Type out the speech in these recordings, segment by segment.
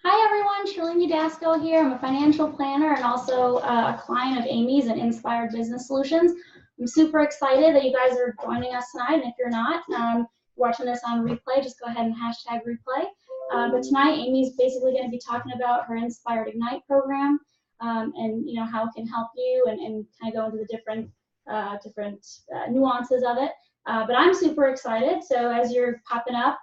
Hi everyone, Shalini Daskell here. I'm a financial planner and also a client of Amy's and Inspired Business Solutions. I'm super excited that you guys are joining us tonight, and if you're not, watching this on replay, just go ahead and hashtag replay. But tonight, Amy's basically going to be talking about her Nspired Ignite program and how it can help you and kind of go into the different nuances of it. But I'm super excited, so as you're popping up,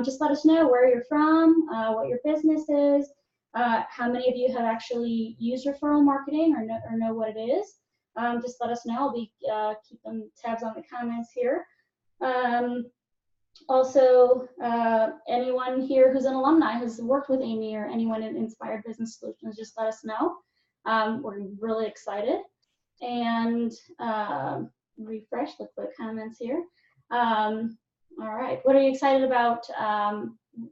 just let us know where you're from, what your business is, how many of you have actually used referral marketing or know what it is. Just let us know. I'll be keeping tabs on the comments here. Also, anyone here who's an alumni has worked with Amy or anyone in Inspired Business Solutions, just let us know. We're really excited. And refresh, look for the comments here. All right, what are you excited about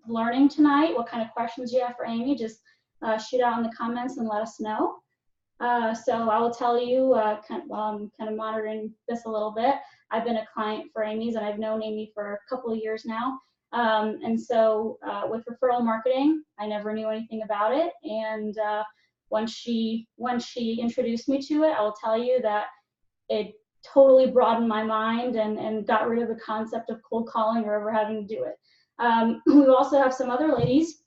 learning tonight? What kind of questions do you have for Amy? Just shoot out in the comments and let us know. So I will tell you, while I'm kind of monitoring this a little bit, I've been a client for Amy's and I've known Amy for a couple of years now. And so with referral marketing, I never knew anything about it. And once she introduced me to it, I will tell you that it totally broadened my mind and got rid of the concept of cold calling or ever having to do it. We also have some other ladies,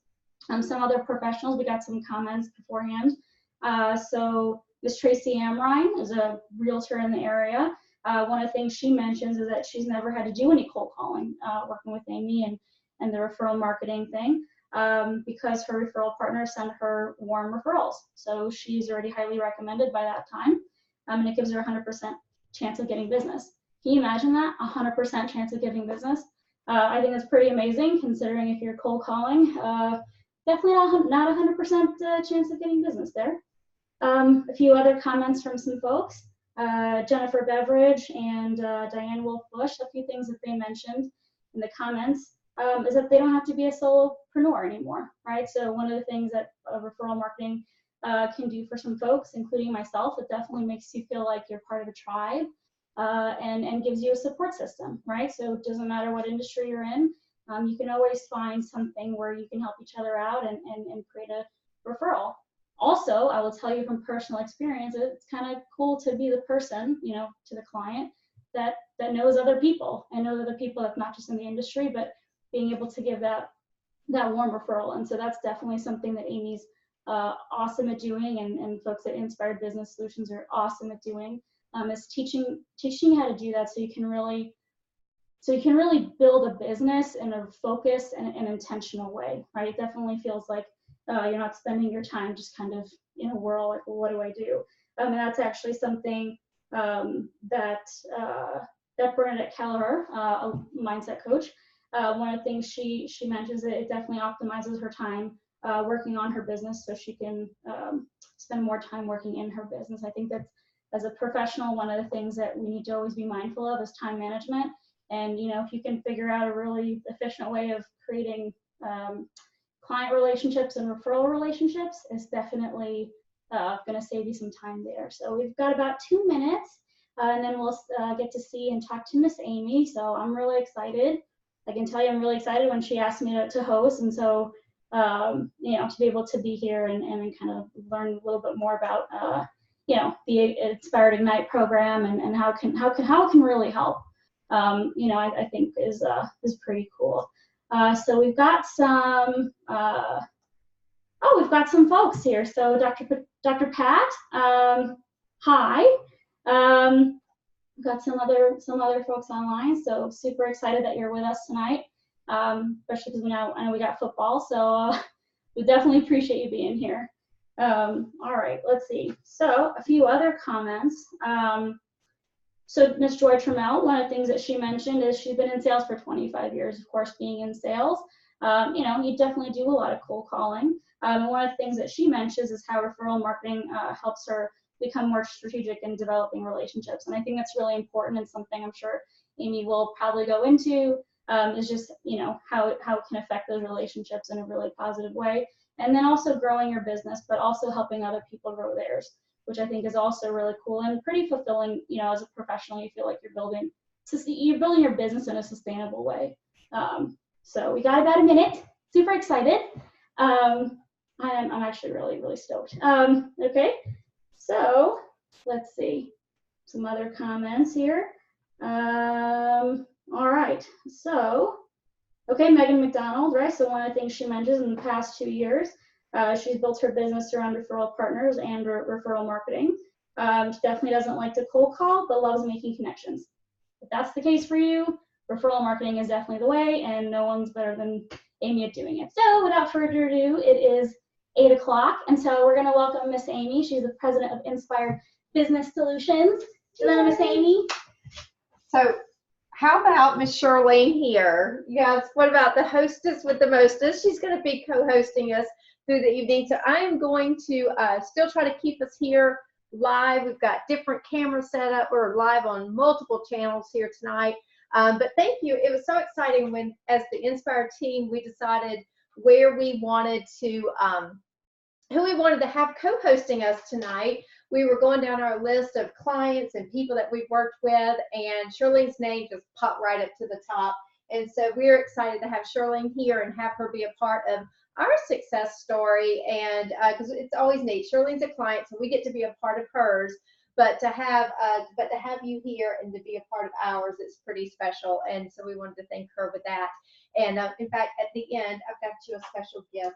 some other professionals. We got some comments beforehand. So Miss Tracy Amrine is a realtor in the area. One of the things she mentions is that she's never had to do any cold calling working with Amy and the referral marketing thing because her referral partner sent her warm referrals. So she's already highly recommended by that time, and it gives her 100% chance of getting business. Can you imagine that? 100% chance of getting business. I think that's pretty amazing considering if you're cold calling, definitely not 100% chance of getting business there. A few other comments from some folks. Jennifer Beveridge and Diane Wolf-Bush, a few things that they mentioned in the comments is that they don't have to be a solopreneur anymore, right? So one of the things that referral marketing can do for some folks, including myself, it definitely makes you feel like you're part of a tribe and gives you a support system, right? So it doesn't matter what industry you're in, you can always find something where you can help each other out and create a referral. Also, I will tell you from personal experience, it's kind of cool to be the person, to the client that knows other people and knows other people that's not just in the industry, but being able to give that warm referral. And so that's definitely something that Amy's awesome at doing, and folks at Inspired Business Solutions are awesome at doing, is teaching you how to do that so you can really build a business in a focused and an intentional way, right? It definitely feels like you're not spending your time just kind of in a whirl, like, well, what do I do? And that's actually something that Bernadette Kelleher, a mindset coach, one of the things she mentions that it definitely optimizes her time working on her business so she can spend more time working in her business. I think that's, as a professional, one of the things that we need to always be mindful of is time management. And if you can figure out a really efficient way of creating client relationships and referral relationships, it's definitely going to save you some time there. So we've got about 2 minutes, and then we'll get to see and talk to Miss Amy. So I'm really excited. I can tell you I'm really excited when she asked me to host, and so to be able to be here and kind of learn a little bit more about the Inspired Ignite program and how it can really help. I think is pretty cool. So we've got some we've got some folks here. So Dr. Pat, hi. We've got some other folks online. So super excited that you're with us tonight, especially because I know we got football. So we definitely appreciate you being here. All right, let's see. So a few other comments. So Ms. Joy Trammell, one of the things that she mentioned is she's been in sales for 25 years, of course, being in sales. You definitely do a lot of cold calling. And one of the things that she mentions is how referral marketing helps her become more strategic in developing relationships. And I think that's really important and something I'm sure Amy will probably go into is just, how it can affect those relationships in a really positive way. And then also growing your business, but also helping other people grow theirs, which I think is also really cool and pretty fulfilling. As a professional, you feel like you're building your business in a sustainable way. So we got about a minute. Super excited. I'm actually really, really stoked. Okay, so let's see some other comments here. All right, so, okay, Megan McDonald, right? So one of the things she mentions in the past 2 years, she's built her business around referral partners and referral marketing. She definitely doesn't like to cold call, but loves making connections. If that's the case for you, referral marketing is definitely the way, and no one's better than Amy at doing it. So without further ado, it is 8 o'clock, and so we're gonna welcome Miss Amy. She's the president of Nspired Business Solutions. Hello, Miss Amy. So how about Miss Charlene here? Yes, what about the hostess with the mostest? She's going to be co-hosting us through the evening. So I am going to still try to keep us here live. We've got different cameras set up. We're live on multiple channels here tonight. But thank you. It was so exciting when, as the Nspired team, we decided where we wanted to, who we wanted to have co-hosting us tonight. We were going down our list of clients and people that we've worked with, and Charlene's name just popped right up to the top. And so we're excited to have Charlene here and have her be a part of our success story. And because it's always neat, Charlene's a client, so we get to be a part of hers. But to have you here and to be a part of ours, it's pretty special. And so we wanted to thank her with that. And in fact, at the end, I've got you a special gift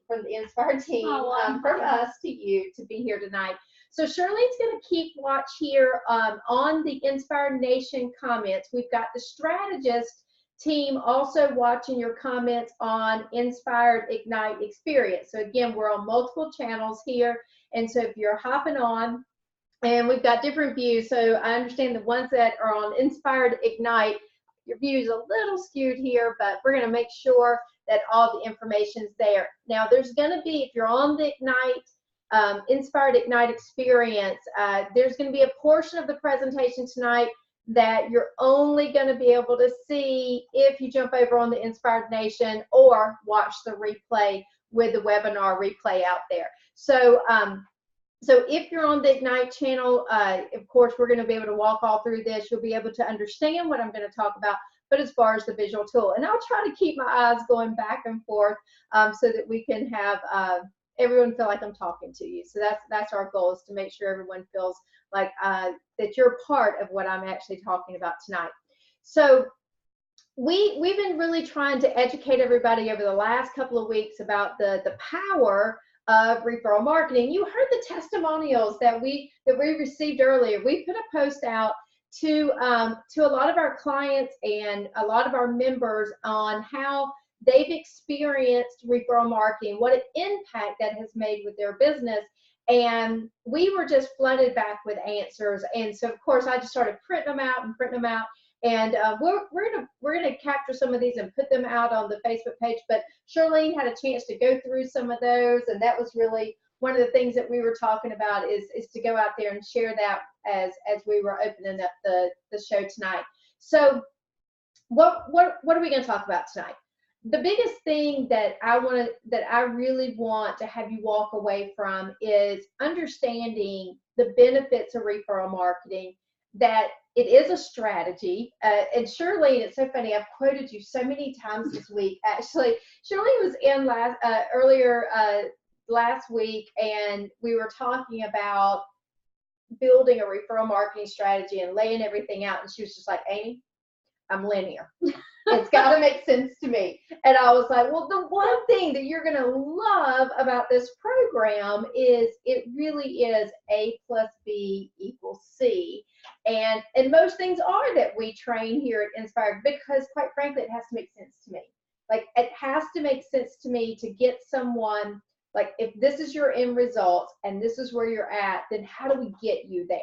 from the Nspired team, from us to you, to be here tonight. So Charlene's going to keep watch here on the Nspired Nation comments. We've got the strategist team also watching your comments on Nspired Ignite experience. So again, we're on multiple channels here. And so if you're hopping on, and we've got different views. So I understand the ones that are on Nspired Ignite, your view is a little skewed here, but we're going to make sure that all the information is there. Now, there's going to be, if you're on the Ignite, Nspired Ignite experience, there's going to be a portion of the presentation tonight that you're only going to be able to see if you jump over on the Nspired Nation or watch the replay with the webinar replay out there. So, so if you're on the Ignite channel, of course, we're going to be able to walk all through this. You'll be able to understand what I'm going to talk about, but as far as the visual tool. And I'll try to keep my eyes going back and forth so that we can have everyone feel like I'm talking to you. So that's our goal, is to make sure everyone feels like that you're part of what I'm actually talking about tonight. So we've been really trying to educate everybody over the last couple of weeks about the power of referral marketing. You heard the testimonials that we received earlier. We put a post out to a lot of our clients and a lot of our members on how they've experienced referral marketing, what an impact that has made with their business. And we were just flooded back with answers. And so of course I just started printing them out. And we're gonna capture some of these and put them out on the Facebook page. But Charlene had a chance to go through some of those, and that was really one of the things that we were talking about, is to go out there and share that as we were opening up the show tonight. So what are we going to talk about tonight? The biggest thing that I really want to have you walk away from is understanding the benefits of referral marketing, that it is a strategy. And Charlene, it's so funny, I've quoted you so many times this week. Actually, Charlene was in earlier last week, and we were talking about building a referral marketing strategy and laying everything out. And she was just like, Amy, I'm linear. It's got to make sense to me. And I was like, well, the one thing that you're going to love about this program is it really is A plus B equals C. And most things are that we train here at Nspired, because quite frankly, it has to make sense to me. Like, it has to make sense to me to get someone, like, if this is your end result and this is where you're at, then how do we get you there?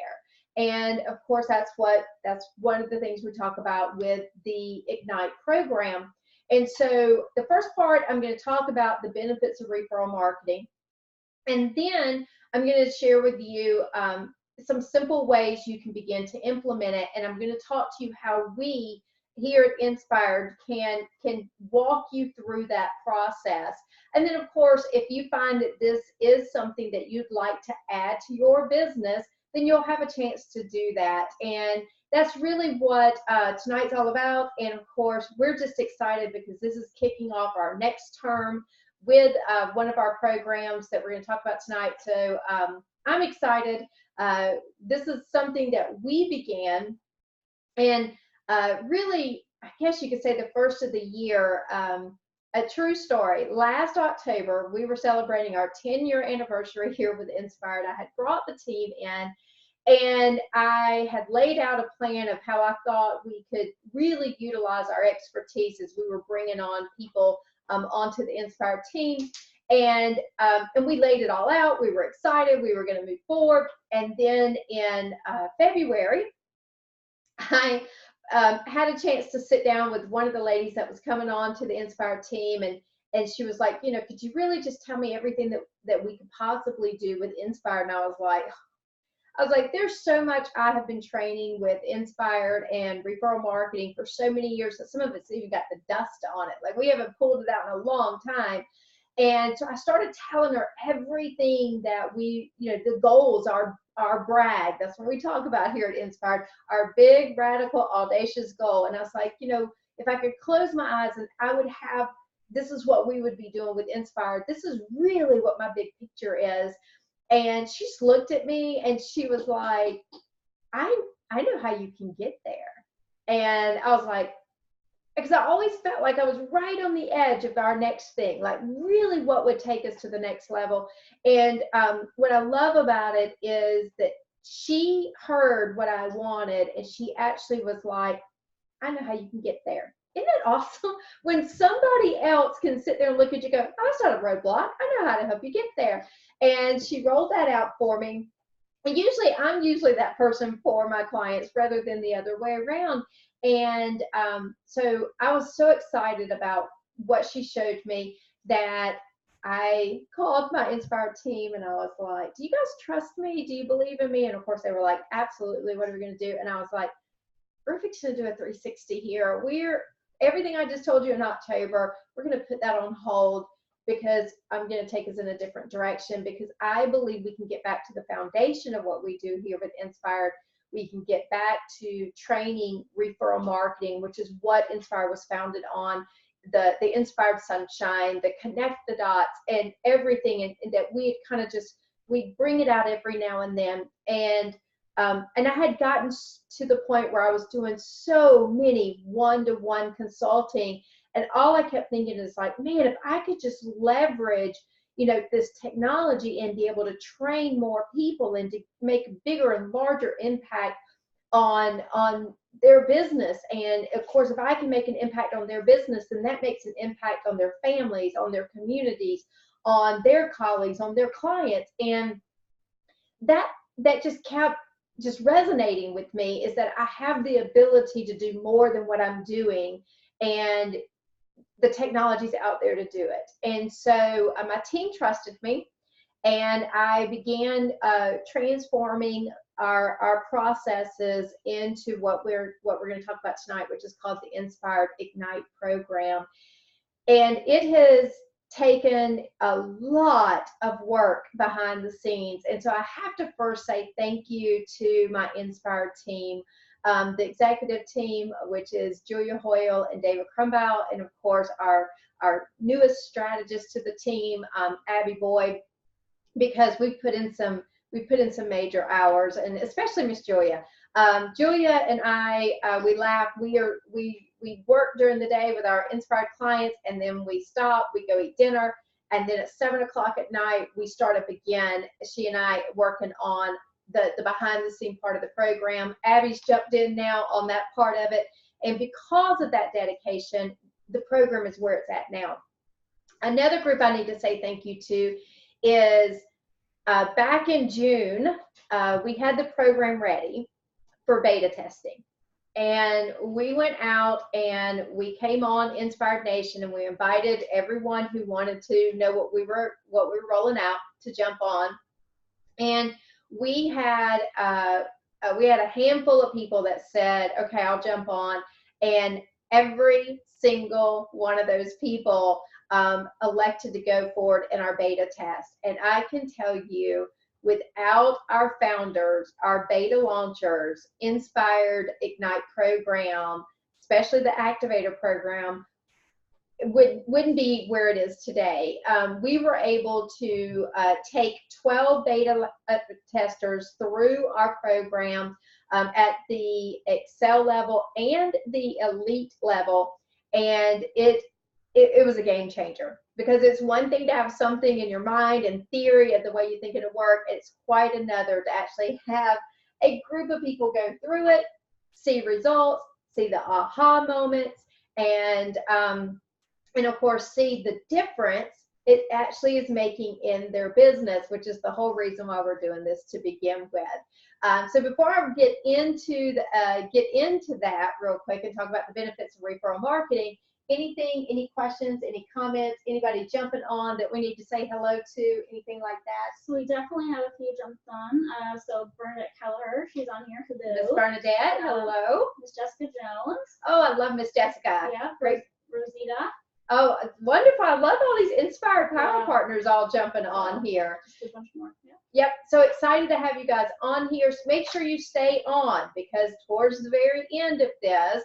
And of course, that's one of the things we talk about with the Ignite program. And so the first part, I'm going to talk about the benefits of referral marketing. And then I'm going to share with you some simple ways you can begin to implement it. And I'm going to talk to you how we here at Nspired can walk you through that process. And then of course, if you find that this is something that you'd like to add to your business, then you'll have a chance to do that. And that's really what tonight's all about. And of course, we're just excited because this is kicking off our next term with one of our programs that we're going to talk about tonight. So I'm excited. This is something that we began, and really, I guess you could say the first of the year. A true story. Last October, we were celebrating our 10-year anniversary here with Nspired. I had brought the team in, and I had laid out a plan of how I thought we could really utilize our expertise as we were bringing on people onto the Nspired team. And we laid it all out. We were excited. We were going to move forward. And then in February, I had a chance to sit down with one of the ladies that was coming on to the Nspired team, and she was like, could you really just tell me everything that we could possibly do with Nspired? And I was like, there's so much. I have been training with Nspired and referral marketing for so many years that some of it's even got the dust on it. Like, we haven't pulled it out in a long time. And so I started telling her everything that we, the goals, our brag. That's what we talk about here at Nspired, our big, radical, audacious goal. And I was like, if I could close my eyes and I would have, this is what we would be doing with Nspired. This is really what my big picture is. And she just looked at me and she was like, I know how you can get there. And I was like, because I always felt like I was right on the edge of our next thing, like really what would take us to the next level. And what I love about it is that she heard what I wanted, and she actually was like, I know how you can get there. Isn't it awesome when somebody else can sit there and look at you and go, oh, that's not a roadblock. I know how to help you get there. And she rolled that out for me. And I'm usually that person for my clients rather than the other way around. And so I was so excited about what she showed me that I called my Nspired team and I was like, do you guys trust me? Do you believe in me? And of course they were like, absolutely. What are we going to do? And I was like, we're fixing to do a 360 here. Everything I just told you in October, we're going to put that on hold because I'm going to take us in a different direction, because I believe we can get back to the foundation of what we do here with Nspired. We can get back to training referral marketing, which is what Nspired was founded on, the Inspired Sunshine, the connect the dots, and everything, and that we kind of we bring it out every now and then. And I had gotten to the point where I was doing so many one-to-one consulting, and all I kept thinking is like, man, if I could just leverage this technology and be able to train more people and to make a bigger and larger impact on their business. And of course, if I can make an impact on their business, then that makes an impact on their families, on their communities, on their colleagues, on their clients. And that just kept resonating with me, is that I have the ability to do more than what I'm doing, and the technology's out there to do it. And so my team trusted me, and I began transforming our processes into what we're going to talk about tonight, which is called the Nspired Ignite program. And it has taken a lot of work behind the scenes. And so I have to first say thank you to my Nspired team, the executive team, which is Julia Hoyle and David Crumbow, and of course our newest strategist to the team, Abby Boyd, because we put in some major hours, and especially Miss Julia. Julia and I, we laugh. We work during the day with our Inspired clients, and then we stop, we go eat dinner, and then at 7 o'clock at night, we start up again, she and I working on the behind the scene part of the program. Abby's jumped in now on that part of it. And because of that dedication, the program is where it's at now. Another group I need to say thank you to is back in June, we had the program ready for beta testing. And we went out and we came on Inspired Nation, and we invited everyone who wanted to know what we were rolling out to jump on. And we had a handful of people that said, okay, I'll jump on. And every single one of those people elected to go forward in our beta test. And I can tell you, without our founders, our beta launchers, Nspired Ignite program, especially the Activator program, wouldn't be where it is today. We were able to take 12 beta testers through our program at the Excel level and the Elite level, and it was a game changer, because it's one thing to have something in your mind and theory of the way you think it'll work. It's quite another to actually have a group of people go through it, see results, see the aha moments, and of course see the difference it actually is making in their business, which is the whole reason why we're doing this to begin with. So before I get into that real quick and talk about the benefits of referral marketing, any questions, any comments, anybody jumping on that we need to say hello to, anything like that? So we definitely have a few jumps on. So Bernadette Keller, she's on here. Hello. Miss Bernadette, hello. Miss Jessica Jones. Oh, I love Miss Jessica. Yeah, Great. Rosita. Oh, wonderful. I love all these Inspired Power Partners all jumping on here. Just a bunch more. Yeah. Yep, so excited to have you guys on here. So make sure you stay on, because towards the very end of this,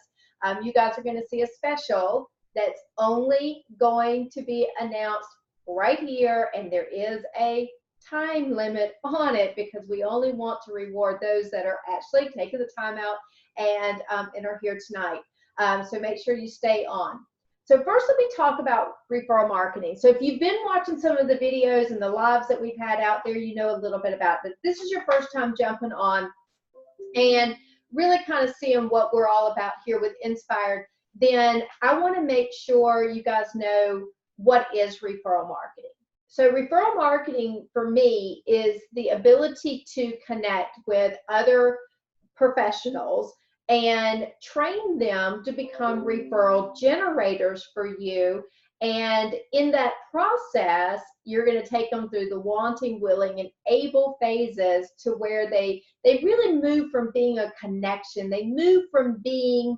you guys are going to see a special that's only going to be announced right here, and there is a time limit on it, because we only want to reward those that are actually taking the time out and are here tonight. So make sure you stay on. So first, let me talk about referral marketing. So if you've been watching some of the videos and the lives that we've had out there, you know a little bit about it. But this is your first time jumping on and really kind of seeing what we're all about here with Inspired, then I want to make sure you guys know what is referral marketing. So referral marketing for me is the ability to connect with other professionals and train them to become referral generators for you. And in that process, you're going to take them through the wanting, willing, and able phases to where they really move from being a connection. They move from being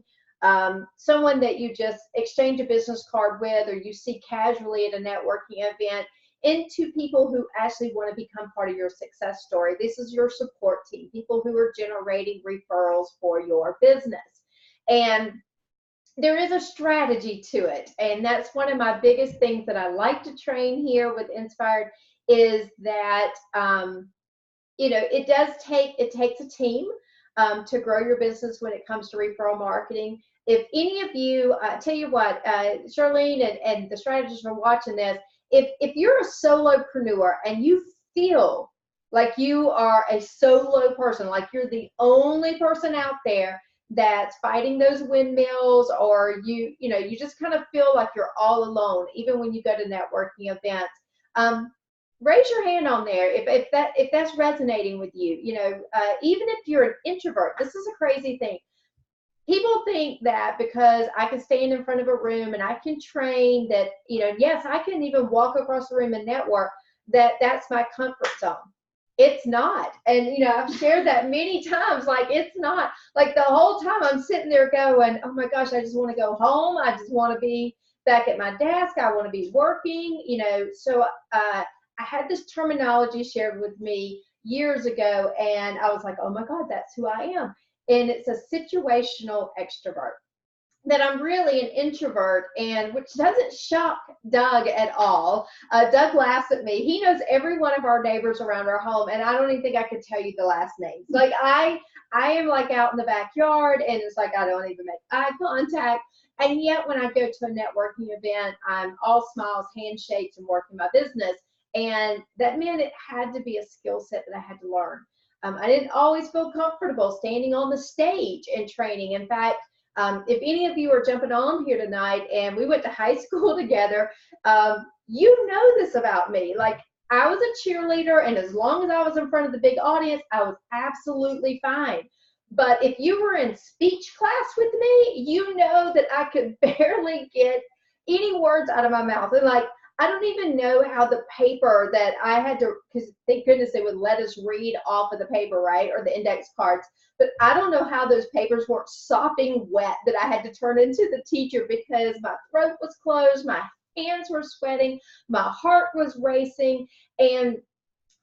someone that you just exchange a business card with, or you see casually at a networking event, into people who actually want to become part of your success story. This is your support team, people who are generating referrals for your business. And there is a strategy to it. And that's one of my biggest things that I like to train here with Inspired, is that, it takes a team to grow your business when it comes to referral marketing. If any of you, tell you what, Charlene and the strategists are watching this, if you're a solopreneur and you feel like you are a solo person, like you're the only person out there that's fighting those windmills, or you just kind of feel like you're all alone, even when you go to networking events, raise your hand on there if that's resonating with you. Even if you're an introvert, this is a crazy thing. People think that because I can stand in front of a room and I can train that, yes, I can even walk across the room and network, that's my comfort zone. It's not. And, I've shared that many times. Like, it's not. Like, the whole time I'm sitting there going, oh my gosh, I just want to go home. I just want to be back at my desk. I want to be working, So I had this terminology shared with me years ago, and I was like, oh my God, that's who I am. And it's a situational extrovert. That I'm really an introvert, and which doesn't shock Doug at all. Doug laughs at me. He knows every one of our neighbors around our home, and I don't even think I could tell you the last names. Like, I am like out in the backyard, and it's like I don't even make eye contact. And yet when I go to a networking event, I'm all smiles, handshakes, and working my business. And that meant it had to be a skill set that I had to learn. I didn't always feel comfortable standing on the stage and training. In fact, if any of you are jumping on here tonight and we went to high school together, you know this about me. Like, I was a cheerleader, and as long as I was in front of the big audience, I was absolutely fine. But if you were in speech class with me, you know that I could barely get any words out of my mouth. And like, I don't even know how the paper that I had to, because thank goodness they would let us read off of the paper, right, or the index cards. But I don't know how those papers weren't sopping wet that I had to turn into the teacher, because my throat was closed, my hands were sweating, my heart was racing. And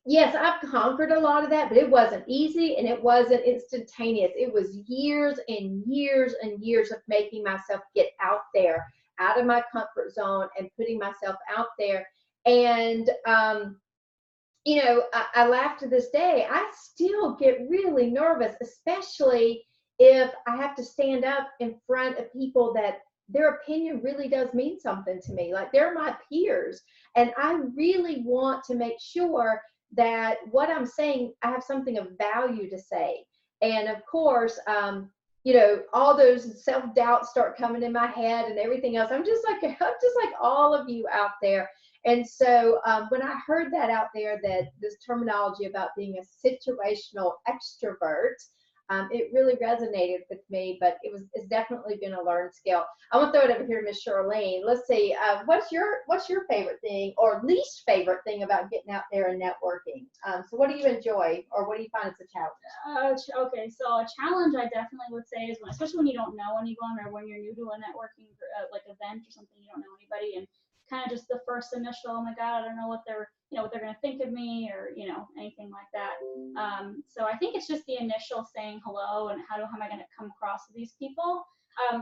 yes, I've conquered a lot of that, but it wasn't easy and it wasn't instantaneous. It was years and years and years of making myself get out there out of my comfort zone and putting myself out there. And, you know, I laugh to this day. I still get really nervous, especially if I have to stand up in front of people that their opinion really does mean something to me. Like, they're my peers. And I really want to make sure that what I'm saying, I have something of value to say. And of course, you know, all those self-doubts start coming in my head and everything else. I'm just like all of you out there. And so when I heard that out there, that this terminology about being a situational extrovert, it really resonated with me, but it's definitely been a learned skill. I want to throw it over here to Miss Charlene. Let's see, what's your favorite thing or least favorite thing about getting out there and networking? So what do you enjoy, or what do you find as a challenge? Okay, so a challenge I definitely would say is especially when you don't know anyone, or when you're new to a networking like event or something, you don't know anybody, and kind of just the first initial, oh my God, I don't know what they're going to think of me, or, you know, anything like that. So I think it's just the initial saying hello, and how am I going to come across to these people?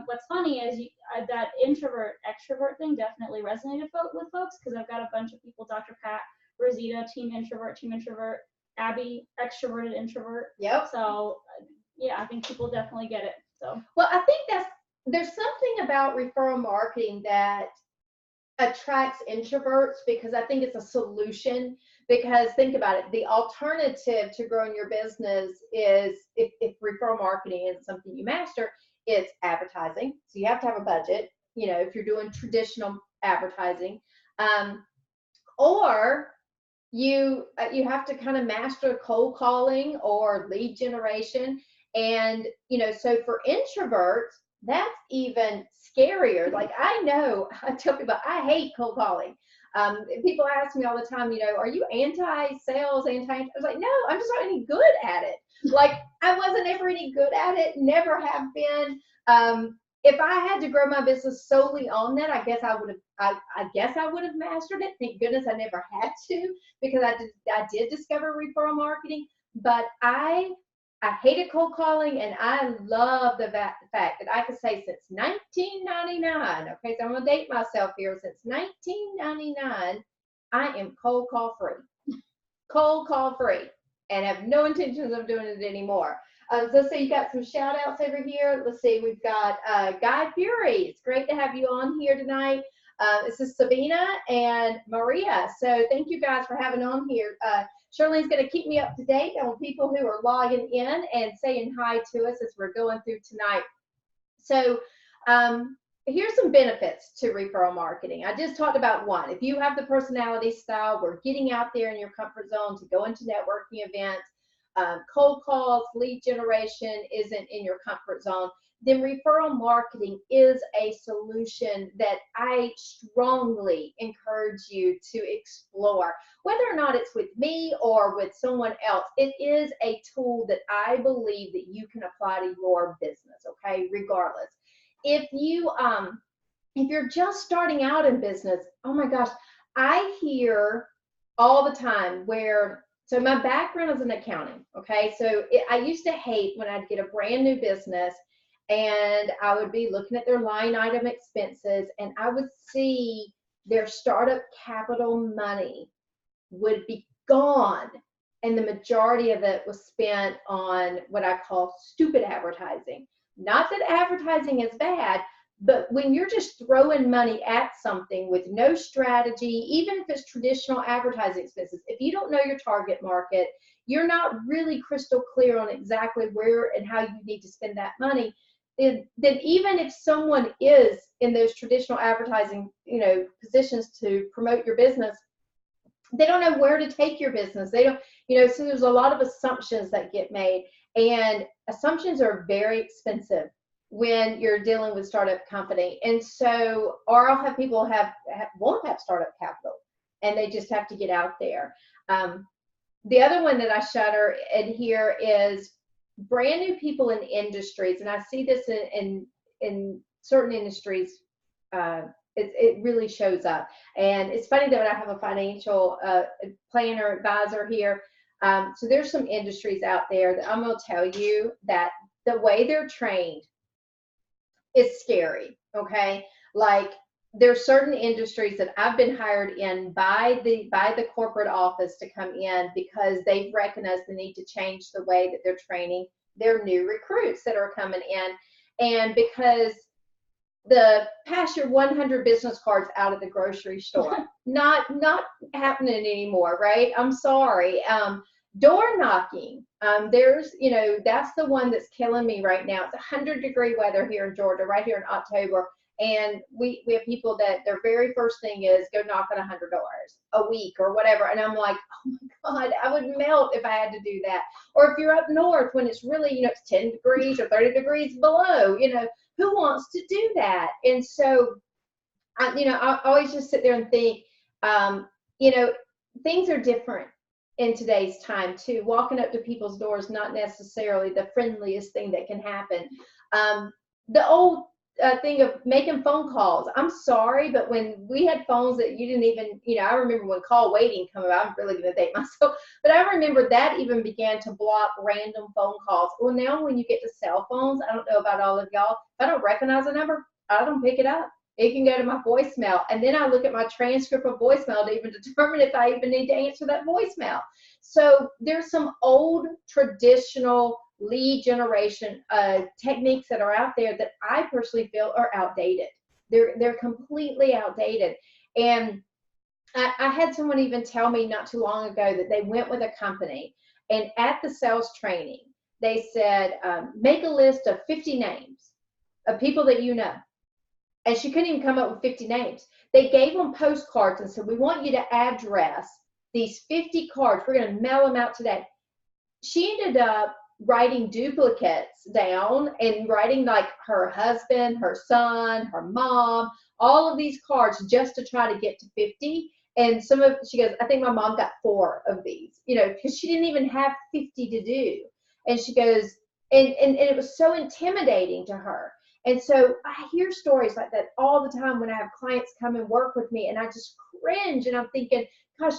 What's funny is that introvert extrovert thing definitely resonated with folks, because I've got a bunch of people, Dr. Pat, Rosita, team introvert, Abby, extroverted introvert. Yep. So yeah, I think people definitely get it. So, well, I think there's something about referral marketing that attracts introverts, because I think it's a solution. Because think about it, the alternative to growing your business is, if referral marketing isn't something you master, it's advertising. So you have to have a budget, you know, if you're doing traditional advertising, or you have to kind of master cold calling or lead generation. And, you know, so for introverts, that's even scarier. Like, I tell people I hate cold calling. People ask me all the time, you know, are you anti-sales, I was like, no, I'm just not any good at it. Like, I wasn't ever any good at it, never have been. If I had to grow my business solely on that, I guess I would have mastered it. Thank goodness I never had to, because I did discover referral marketing. But I hated cold calling, and I love the fact that I could say since 1999, okay, so I'm going to date myself here, since 1999, I am cold call free, and have no intentions of doing it anymore. So let's see, you got some shout outs over here. Let's see, we've got Guy Fury. It's great to have you on here tonight. This is Sabina and Maria. So thank you guys for having on here. Charlene's going to keep me up to date on people who are logging in and saying hi to us as we're going through tonight. So here's some benefits to referral marketing. I just talked about one. If you have the personality style, we're getting out there in your comfort zone to go into networking events, cold calls, lead generation isn't in your comfort zone, then referral marketing is a solution that I strongly encourage you to explore. Whether or not it's with me or with someone else, it is a tool that I believe that you can apply to your business, okay, regardless. If you're just starting out in business, oh my gosh, I hear all the time so my background is in accounting, okay? So I used to hate when I'd get a brand new business and I would be looking at their line item expenses, and I would see their startup capital money would be gone, and the majority of it was spent on what I call stupid advertising. Not that advertising is bad, but when you're just throwing money at something with no strategy, even if it's traditional advertising expenses, if you don't know your target market, you're not really crystal clear on exactly where and how you need to spend that money, then even if someone is in those traditional advertising, you know, positions to promote your business, they don't know where to take your business. They don't, you know, so there's a lot of assumptions that get made, and assumptions are very expensive when you're dealing with startup company. And so, or I'll have people won't have startup capital, and they just have to get out there. The other one that I shudder in here is brand new people in industries, and I see this in certain industries. It really shows up. And it's funny that I have a financial planner advisor here. So there's some industries out there that I'm going to tell you that the way they're trained is scary, okay? Like, there's certain industries that I've been hired in by the corporate office to come in because they've recognized the need to change the way that they're training their new recruits that are coming in. And because the pass your 100 business cards out of the grocery store, not happening anymore, right? I'm sorry. Door knocking, there's, that's the one that's killing me right now. It's 100-degree weather here in Georgia, right here in October. And we have people that their very first thing is go knock on 100 doors a week or whatever. And I'm like, oh my God, I would melt if I had to do that. Or if you're up north when it's really, it's 10 degrees or 30 degrees below, who wants to do that? And so, I always just sit there and think, things are different in today's time too. Walking up to people's doors, not necessarily the friendliest thing that can happen. The old thing of making phone calls. I'm sorry, but when we had phones that you didn't even, I remember when call waiting came about. I'm really going to date myself, but I remember that even began to block random phone calls. Well, now when you get to cell phones, I don't know about all of y'all, if I don't recognize a number, I don't pick it up. It can go to my voicemail, and then I look at my transcript of voicemail to even determine if I even need to answer that voicemail. So there's some old traditional lead generation techniques that are out there that I personally feel are outdated. They're completely outdated. And I had someone even tell me not too long ago that they went with a company, and at the sales training, they said, make a list of 50 names of people that you know. And she couldn't even come up with 50 names. They gave them postcards and said, we want you to address these 50 cards. We're going to mail them out today. She ended up writing duplicates down and writing like her husband, her son, her mom, all of these cards just to try to get to 50. And she goes, I think my mom got 4 of these, because she didn't even have 50 to do. And she goes, and it was so intimidating to her. And so I hear stories like that all the time when I have clients come and work with me, and I just cringe, and I'm thinking, gosh,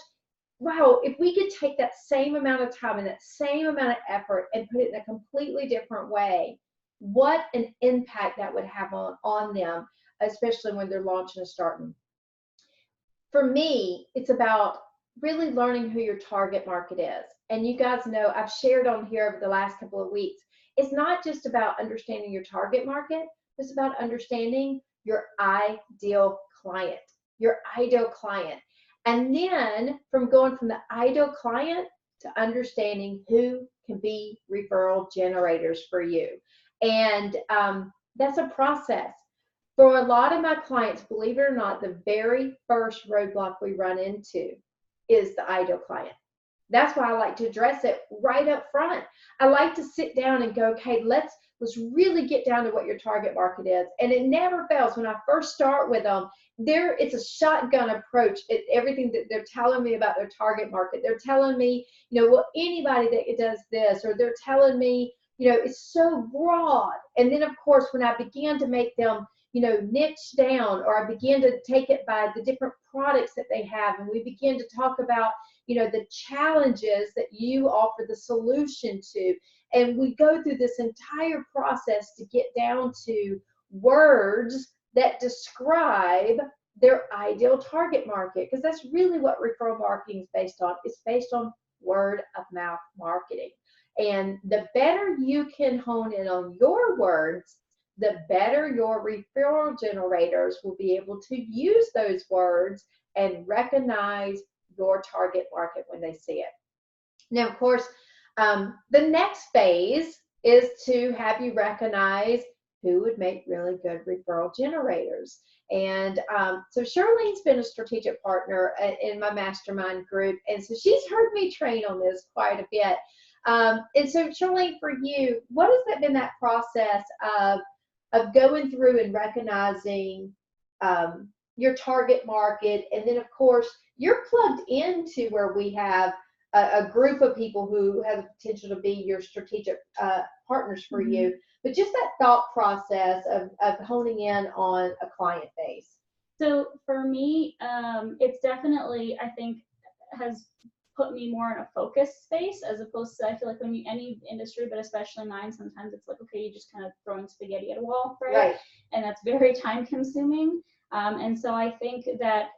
wow, if we could take that same amount of time and that same amount of effort and put it in a completely different way, what an impact that would have on them, especially when they're launching and starting. For me, it's about really learning who your target market is. And you guys know, I've shared on here over the last couple of weeks, it's not just about understanding your target market, it's about understanding your ideal client, And then going from the ideal client to understanding who can be referral generators for you. And that's a process. For a lot of my clients, believe it or not, the very first roadblock we run into is the ideal client. That's why I like to address it right up front. I like to sit down and go, okay, let's really get down to what your target market is. And it never fails. When I first start with them, it's a shotgun approach at everything that they're telling me about their target market. They're telling me, well, anybody that does this, or they're telling me, it's so broad. And then, of course, when I began to make them, niche down, or I began to take it by the different products that they have, and we begin to talk about, the challenges that you offer the solution to. And we go through this entire process to get down to words that describe their ideal target market, because that's really what referral marketing is based on. It's based on word of mouth marketing. And the better you can hone in on your words, the better your referral generators will be able to use those words and recognize your target market when they see it. Now, of course, the next phase is to have you recognize who would make really good referral generators. And so Charlene's been a strategic partner in my mastermind group, and so she's heard me train on this quite a bit. And so Charlene, for you, what has that been, that process of going through and recognizing your target market? And then, of course, you're plugged into where we have a group of people who have the potential to be your strategic partners for you. But just that thought process of honing in on a client base. So for me, it's definitely, I think, has put me more in a focus space, as opposed to, I feel like when any industry, but especially mine, sometimes it's like, okay, you're just kind of throwing spaghetti at a wall, right? And that's very time consuming. And so I think that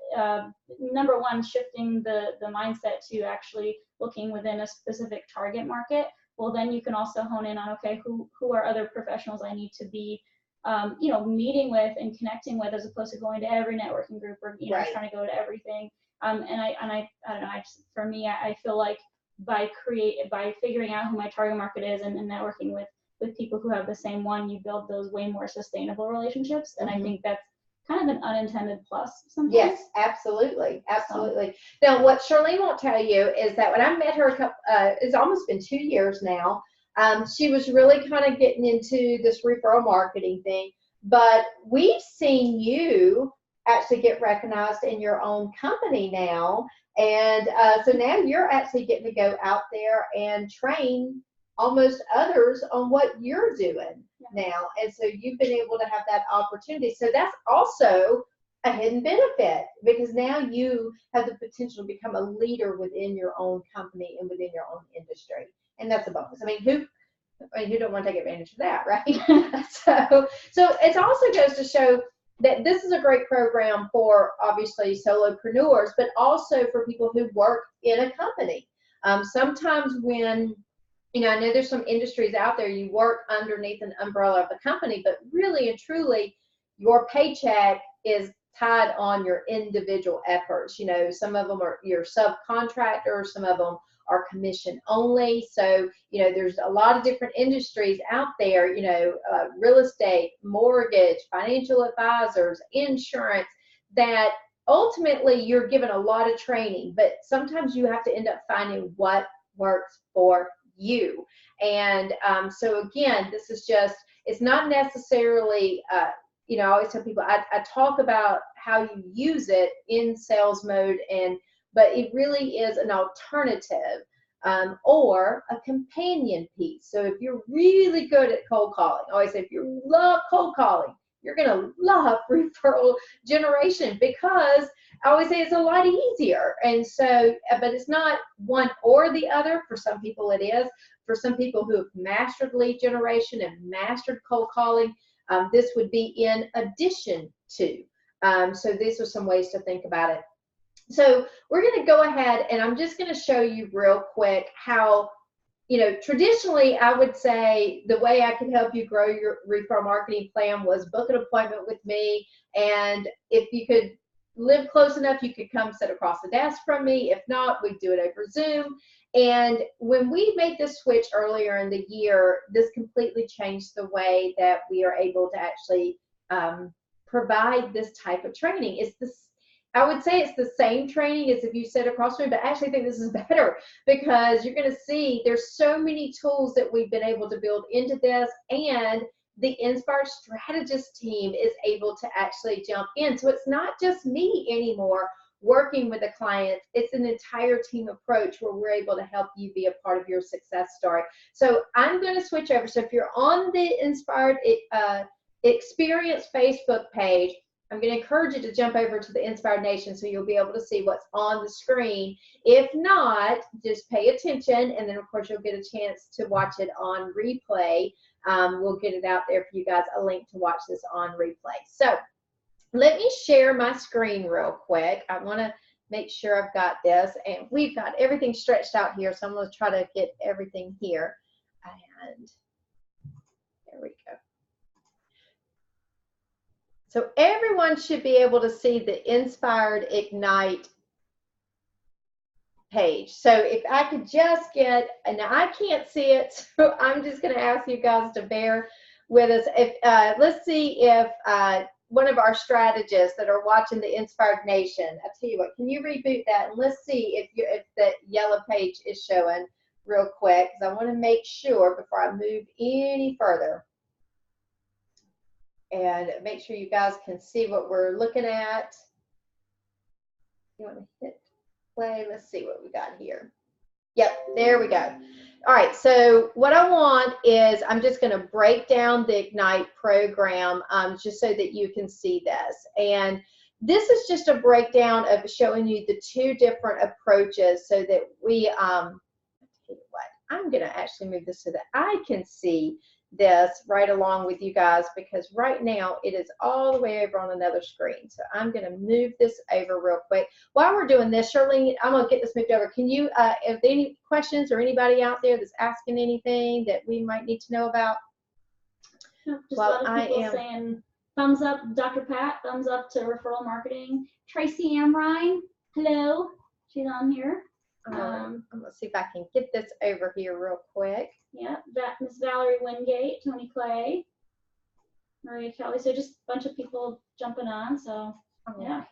number one, shifting the mindset to actually looking within a specific target market. Well, then you can also hone in on, okay, who are other professionals I need to be, meeting with and connecting with, as opposed to going to every networking group or, Right. trying to go to everything. And I don't know, for me, I feel like by figuring out who my target market is and networking with people who have the same one, you build those way more sustainable relationships. And I think that's kind of an unintended plus sometimes. Yes, absolutely, absolutely. Now, what Charlene won't tell you is that when I met her, it's almost been 2 years now. She was really kind of getting into this referral marketing thing, but we've seen you actually get recognized in your own company now, and so now you're actually getting to go out there and train almost others on what you're doing now, and so you've been able to have that opportunity. So that's also a hidden benefit, because now you have the potential to become a leader within your own company and within your own industry, and that's a bonus. I mean, who don't want to take advantage of that, right? So it also goes to show that this is a great program for obviously solopreneurs, but also for people who work in a company. Sometimes when I know there's some industries out there, you work underneath an umbrella of a company, but really and truly, your paycheck is tied on your individual efforts. Some of them are your subcontractors, some of them are commission only. So, there's a lot of different industries out there, real estate, mortgage, financial advisors, insurance, that ultimately you're given a lot of training, but sometimes you have to end up finding what works for you. And so again, this is just, it's not necessarily, I always tell people, I talk about how you use it in sales mode, but it really is an alternative or a companion piece. So if you're really good at cold calling, I always say, if you love cold calling, you're going to love referral generation, because I always say it's a lot easier. And so, but it's not one or the other. For some people it is. For some people who have mastered lead generation and mastered cold calling, this would be in addition to. So these are some ways to think about it. So we're going to go ahead, and I'm just going to show you real quick how, traditionally I would say the way I could help you grow your referral marketing plan was book an appointment with me, and if you could live close enough, you could come sit across the desk from me. If not, we'd do it over Zoom. And when we made this switch earlier in the year, this completely changed the way that we are able to actually provide this type of training. I would say it's the same training as if you sit across from me, but I actually think this is better, because you're going to see there's so many tools that we've been able to build into this, and the Nspired strategist team is able to actually jump in. So it's not just me anymore working with a client, it's an entire team approach where we're able to help you be a part of your success story. So I'm going to switch over. So if you're on the Nspired Experience Facebook page, I'm going to encourage you to jump over to the Inspired Nation so you'll be able to see what's on the screen. If not, just pay attention, and then of course you'll get a chance to watch it on replay. We'll get it out there for you guys, a link to watch this on replay. So let me share my screen real quick. I want to make sure I've got this, and we've got everything stretched out here, so I'm going to try to get everything here. And there we go. So everyone should be able to see the Nspired Ignite page. So if I could just get, and now I can't see it, so I'm just going to ask you guys to bear with us. If let's see if one of our strategists that are watching the Inspired Nation, I tell you what, can you reboot that, and let's see if the yellow page is showing real quick, because I want to make sure before I move any further. And make sure you guys can see what we're looking at. You want to hit play? Let's see what we got here. Yep, there we go. All right, so what I want is, I'm just going to break down the Ignite program just so that you can see this. And this is just a breakdown of showing you the two different approaches so that we, I'll tell you what, I'm going to actually move this so that I can see this right along with you guys, because right now it is all the way over on another screen. So I'm going to move this over real quick. While we're doing this, Shirley, I'm going to get this moved over. Can you, if there any questions or anybody out there that's asking anything that we might need to know about? Just a lot of people saying thumbs up, Dr. Pat, thumbs up to referral marketing. Tracy Amrine, hello, she's on here. I'm going to see if I can get this over here real quick. Yeah, Miss Valerie Wingate, Tony Clay, Maria Kelly. So just a bunch of people jumping on. So yeah.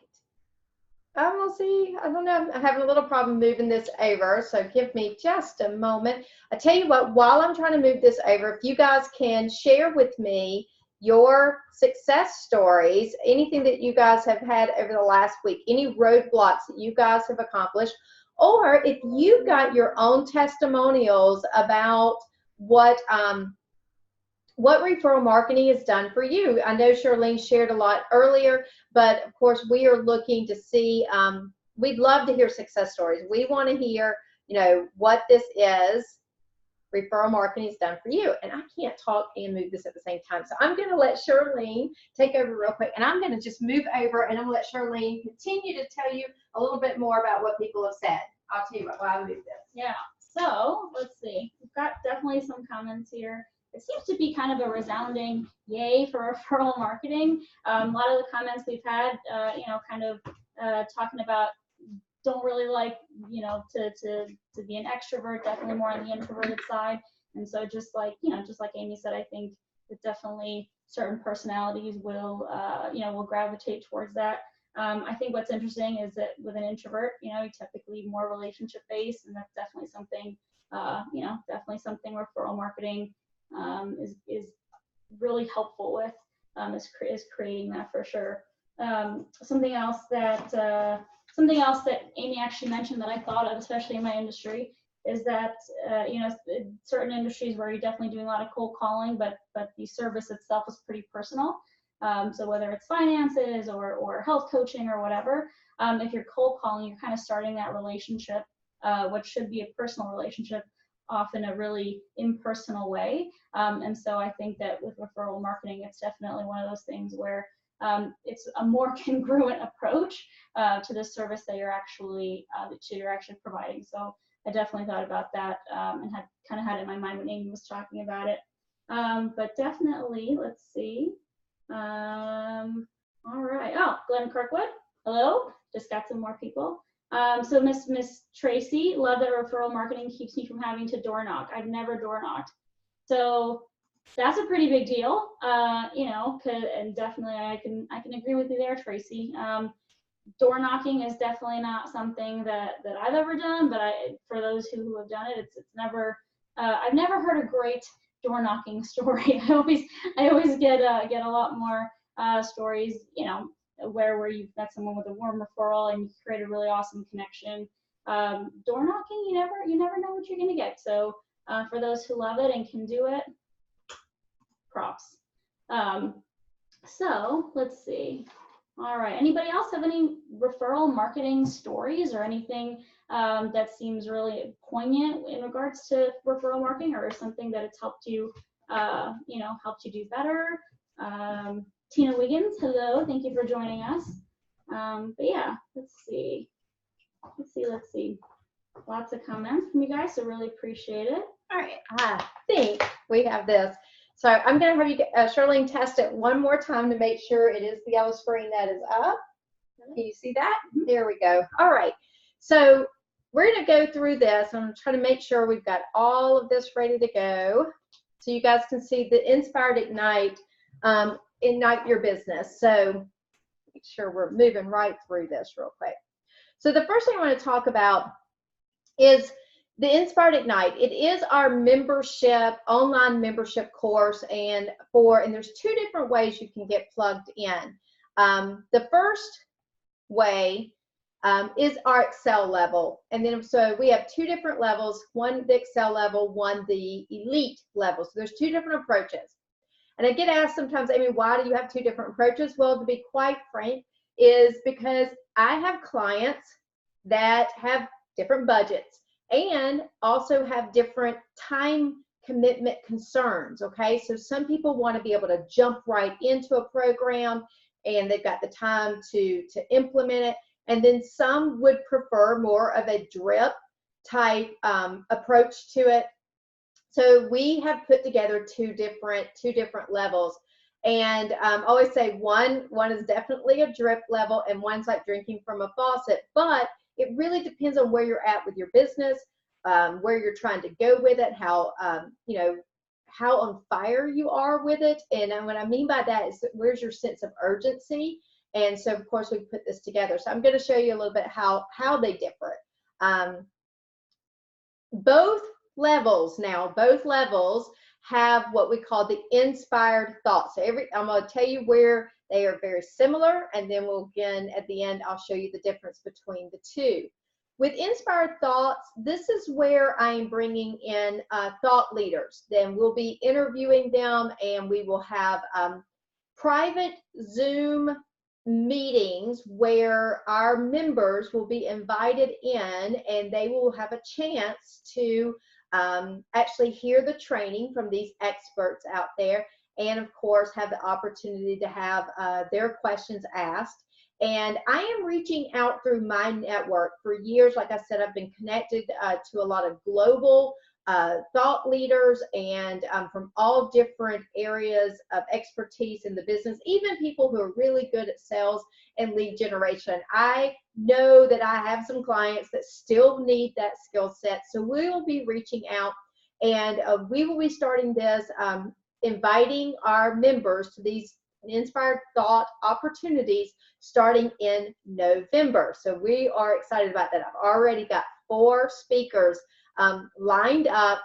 We'll see. I don't know. I'm having a little problem moving this over, so give me just a moment. I tell you what, while I'm trying to move this over, if you guys can share with me your success stories, anything that you guys have had over the last week, any roadblocks that you guys have accomplished, or if you've got your own testimonials about what referral marketing has done for you. I know Charlene shared a lot earlier, but of course we are looking to see, we'd love to hear success stories. We want to hear, you know, what this is, referral marketing has done for you. And I can't talk and move this at the same time. So I'm going to let Charlene take over real quick, and I'm going to just move over and I'm going to let Charlene continue to tell you a little bit more about what people have said. I'll tell you what, while I move this. Yeah, so let's see. We've got definitely some comments here. It seems to be kind of a resounding yay for referral marketing. A lot of the comments we've had, you know, kind of talking about don't really like, you know, to be an extrovert, definitely more on the introverted side. And so just like, you know, just like Amy said, I think that definitely certain personalities will, you know, will gravitate towards that. I think what's interesting is that with an introvert, you know, you're typically more relationship based, and that's definitely something, you know, definitely something referral marketing is really helpful with, is creating that for sure. Something else that Amy actually mentioned that I thought of, especially in my industry, is that you know, certain industries where you're definitely doing a lot of cold calling, but the service itself is pretty personal. So whether it's finances or health coaching or whatever, if you're cold calling, you're kind of starting that relationship, what should be a personal relationship, off in a really impersonal way. And so I think that with referral marketing, it's definitely one of those things where it's a more congruent approach to the service that you're actually providing. So I definitely thought about that and had kind of had it in my mind when Amy was talking about it. But definitely, let's see. All right. Oh, Glenn Kirkwood. Hello. Just got some more people. So Miss Tracy, love that referral marketing keeps me from having to door knock. I've never door knocked. So that's a pretty big deal. You know, and definitely I can agree with you there, Tracy. Door knocking is definitely not something that I've ever done, but for those who have done it, it's never. I've never heard a great door knocking story. I always get a lot more stories, you know, where you've met someone with a warm referral and you create a really awesome connection. Door knocking, you never know what you're gonna get. So for those who love it and can do it, props. So let's see. All right. Anybody else have any referral marketing stories or anything that seems really poignant in regards to referral marketing, or something that it's helped you, you know, helped you do better? Tina Wiggins, hello. Thank you for joining us. But yeah, let's see. Lots of comments from you guys, so really appreciate it. All right. I think we have this. So I'm going to have you, Charlene, test it one more time to make sure it is the yellow screen that is up. Can you see that? Mm-hmm. There we go. All right. So we're going to go through this. I'm going to try to make sure we've got all of this ready to go so you guys can see the Nspired Ignite, Ignite Your Business. So make sure we're moving right through this real quick. So the first thing I want to talk about is the Nspired Ignite. It is our membership, online membership course, and there's two different ways you can get plugged in. The first way is our Excel level, and then so we have two different levels, one the Excel level, one the Elite level. So there's two different approaches. And I get asked sometimes, Amy, why do you have two different approaches? Well, to be quite frank, is because I have clients that have different budgets and also have different time commitment concerns, okay? So some people want to be able to jump right into a program and they've got the time to implement it. And then some would prefer more of a drip type approach to it. So we have put together two different levels. And I always say one is definitely a drip level and one's like drinking from a faucet, but it really depends on where you're at with your business, where you're trying to go with it, how, you know, how on fire you are with it. And what I mean by that is where's your sense of urgency. And so of course we put this together. So I'm going to show you a little bit how they differ. Both levels have what we call the inspired thoughts. So I'm going to tell you where they are very similar, and then at the end, I'll show you the difference between the two. With inspired thoughts, this is where I am bringing in thought leaders. Then we'll be interviewing them, and we will have private Zoom meetings where our members will be invited in, and they will have a chance to actually hear the training from these experts out there, and of course have the opportunity to have their questions asked. And I am reaching out through my network. For years, like I said, I've been connected to a lot of global thought leaders and from all different areas of expertise in the business, even people who are really good at sales and lead generation. I know that I have some clients that still need that skill set, so we will be reaching out, and we will be starting this, inviting our members to these Inspired Thought opportunities starting in November. So we are excited about that. I've already got 4 speakers lined up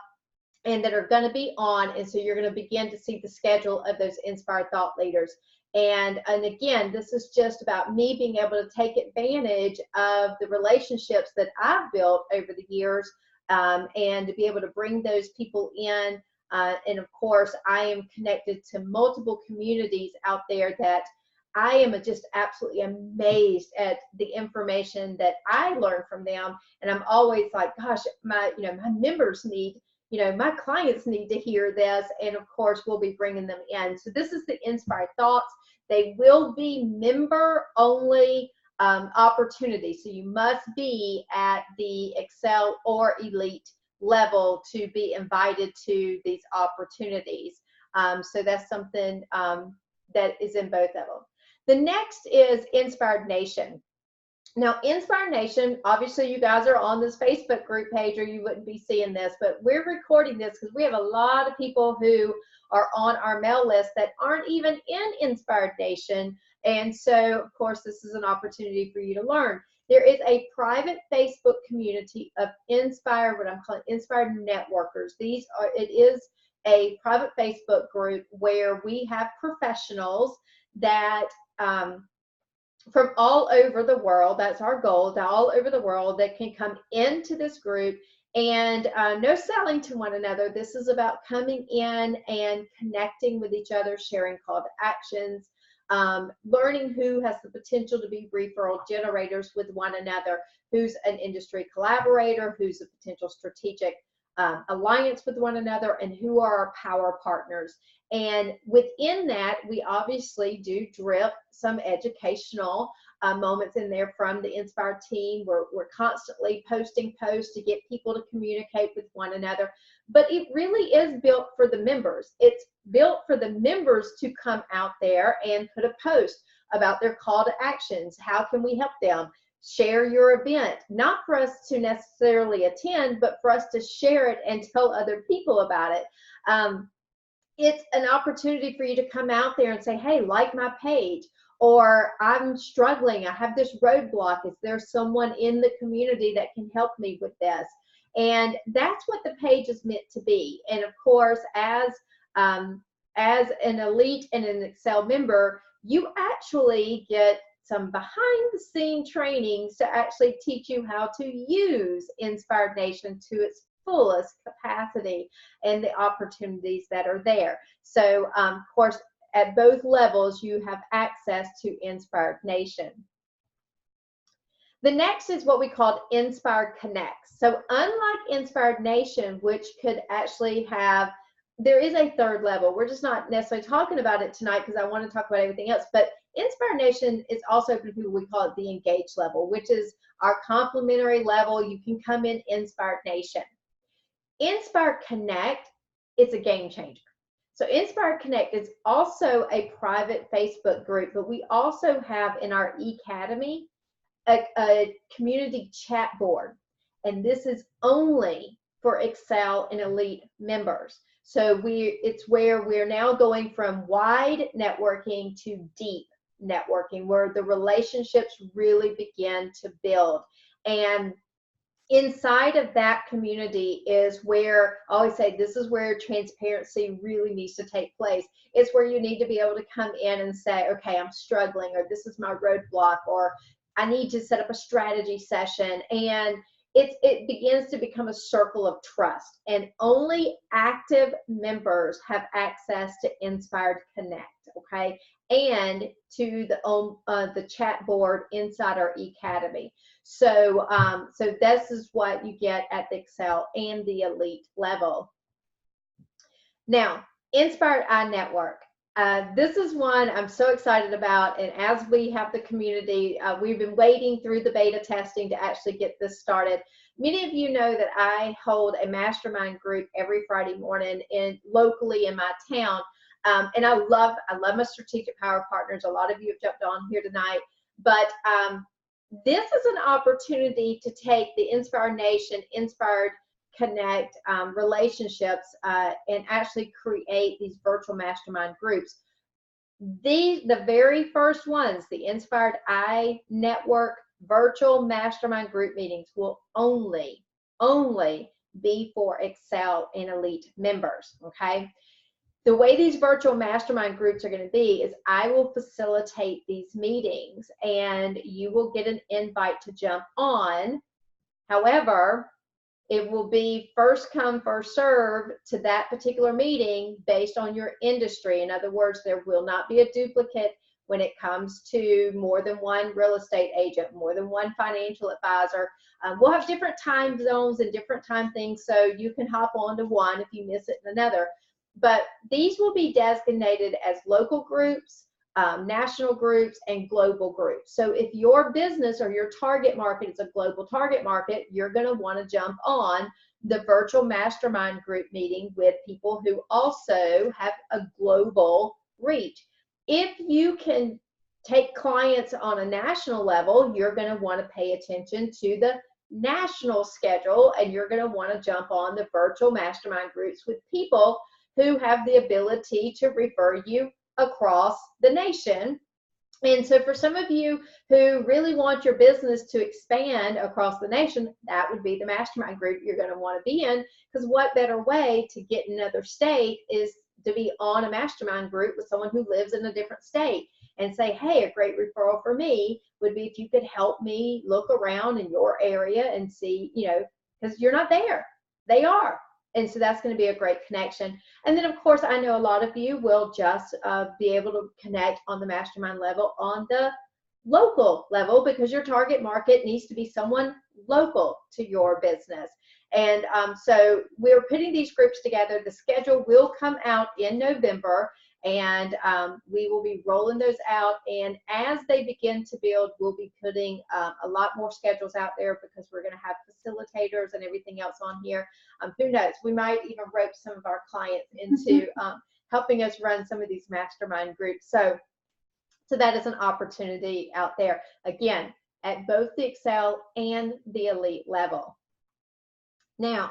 and that are going to be on, and so you're going to begin to see the schedule of those Inspired Thought leaders. And again, this is just about me being able to take advantage of the relationships that I've built over the years, and to be able to bring those people in. And of course, I am connected to multiple communities out there that I am just absolutely amazed at the information that I learn from them. And I'm always like, gosh, my members need, my clients need to hear this. And of course, we'll be bringing them in. So this is the Inspired Thoughts. They will be member only opportunities. So you must be at the Excel or Elite level to be invited to these opportunities. So that's something that is in both of them. The next is Inspired Nation. Now, Inspired Nation, obviously you guys are on this Facebook group page or you wouldn't be seeing this, but we're recording this because we have a lot of people who are on our mail list that aren't even in Inspired Nation. And so, of course, this is an opportunity for you to learn. There is a private Facebook community of Inspired, what I'm calling Inspired Networkers. It is a private Facebook group where we have professionals that from all over the world, that's our goal, all over the world, that can come into this group, and no selling to one another. This is about coming in and connecting with each other, sharing call to actions, learning who has the potential to be referral generators with one another, who's an industry collaborator, who's a potential strategic alliance with one another, and who are our power partners. And within that, we obviously do drip some educational moments in there from the Inspired team. We're constantly posting posts to get people to communicate with one another. But it really is built for the members. It's built for the members to come out there and put a post about their call to actions. How can we help them? Share your event, not for us to necessarily attend, but for us to share it and tell other people about it. It's an opportunity for you to come out there and say, hey, like my page, or I'm struggling, I have this roadblock. Is there someone in the community that can help me with this? And that's what the page is meant to be. And of course, as an Elite and an Excel member, you actually get some behind the scene trainings to actually teach you how to use Inspired Nation to its fullest capacity and the opportunities that are there. So of course, at both levels, you have access to Inspired Nation. The next is what we call Inspired Connect. So unlike Inspired Nation, which could actually have, there is a third level. We're just not necessarily talking about it tonight because I want to talk about everything else. But Inspired Nation is also for people, we call it the Engage level, which is our complimentary level. You can come in Inspired Nation. Inspired Connect is a game changer. So Nspired Connect is also a private Facebook group, but we also have in our Academy a community chat board, and this is only for Excel and Elite members. So it's where we're now going from wide networking to deep networking, where the relationships really begin to build. And inside of that community is where I always say this is where transparency really needs to take place. It's where you need to be able to come in and say, okay, I'm struggling, or this is my roadblock, or I need to set up a strategy session. And it begins to become a circle of trust, and only active members have access to Inspired Connect, okay, and to the chat board inside our Academy. So this is what you get at the Excel and the Elite level. Now, Inspired iNetwork. This is one I'm so excited about, and as we have the community, we've been waiting through the beta testing to actually get this started. Many of you know that I hold a mastermind group every Friday morning locally in my town, and I love my strategic power partners. A lot of you have jumped on here tonight, but this is an opportunity to take the Inspired Nation, Inspired Connect relationships and actually create these virtual mastermind groups. The very first ones, the Inspired iNetwork virtual mastermind group meetings, will only be for Excel and Elite members, okay? The way these virtual mastermind groups are going to be is I will facilitate these meetings and you will get an invite to jump on. However, it will be first come, first serve to that particular meeting based on your industry. In other words, there will not be a duplicate when it comes to more than one real estate agent, more than one financial advisor. We'll have different time zones and different time things, so you can hop on to one if you miss it in another. But these will be designated as local groups, national groups, and global groups. So if your business or your target market is a global target market, you're going to want to jump on the virtual mastermind group meeting with people who also have a global reach. If you can take clients on a national level, you're going to want to pay attention to the national schedule, and you're going to want to jump on the virtual mastermind groups with people who have the ability to refer you across the nation. And so for some of you who really want your business to expand across the nation, that would be the mastermind group you're going to want to be in, because what better way to get in another state is to be on a mastermind group with someone who lives in a different state and say, hey, a great referral for me would be if you could help me look around in your area and see, because you're not there, they are. And so that's going to be a great connection. And then, of course, I know a lot of you will just be able to connect on the mastermind level on the local level, because your target market needs to be someone local to your business. And so we're putting these groups together. The schedule will come out in November, and we will be rolling those out. And as they begin to build, we'll be putting a lot more schedules out there, because we're going to have facilitators and everything else on here. Who knows? We might even rope some of our clients into helping us run some of these mastermind groups. So that is an opportunity out there, again, at both the Excel and the Elite level. Now,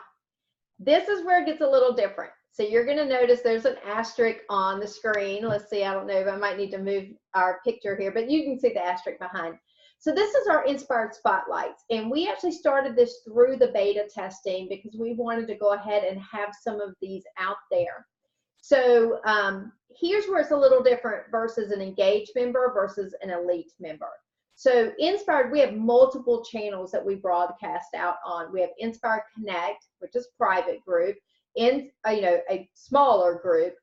this is where it gets a little different. So you're going to notice there's an asterisk on the screen. Let's see, I don't know if I might need to move our picture here, but you can see the asterisk behind. So this is our Inspired Spotlights, and we actually started this through the beta testing because we wanted to go ahead and have some of these out there. So here's where it's a little different versus an Engaged member versus an Elite member. So Inspired, we have multiple channels that we broadcast out on. We have Inspired Connect, which is private group, in a smaller group.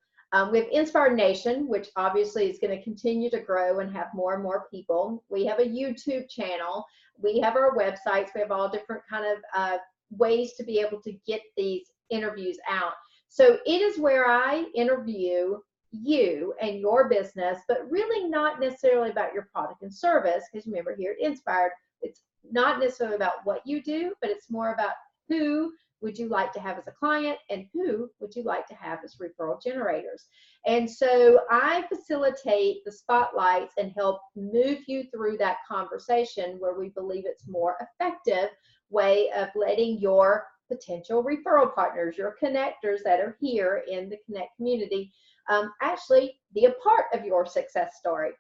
We have Inspired Nation, which obviously is going to continue to grow and have more and more people. We have a YouTube channel. We have our websites. We have all different kind of ways to be able to get these interviews out. So it is where I interview you and your business, but really not necessarily about your product and service, because remember, here at Nspired, it's not necessarily about what you do, but it's more about who would you like to have as a client and who would you like to have as referral generators. And so I facilitate the spotlights and help move you through that conversation where we believe it's more effective way of letting your potential referral partners, your connectors that are here in the Connect community, actually be a part of your success story.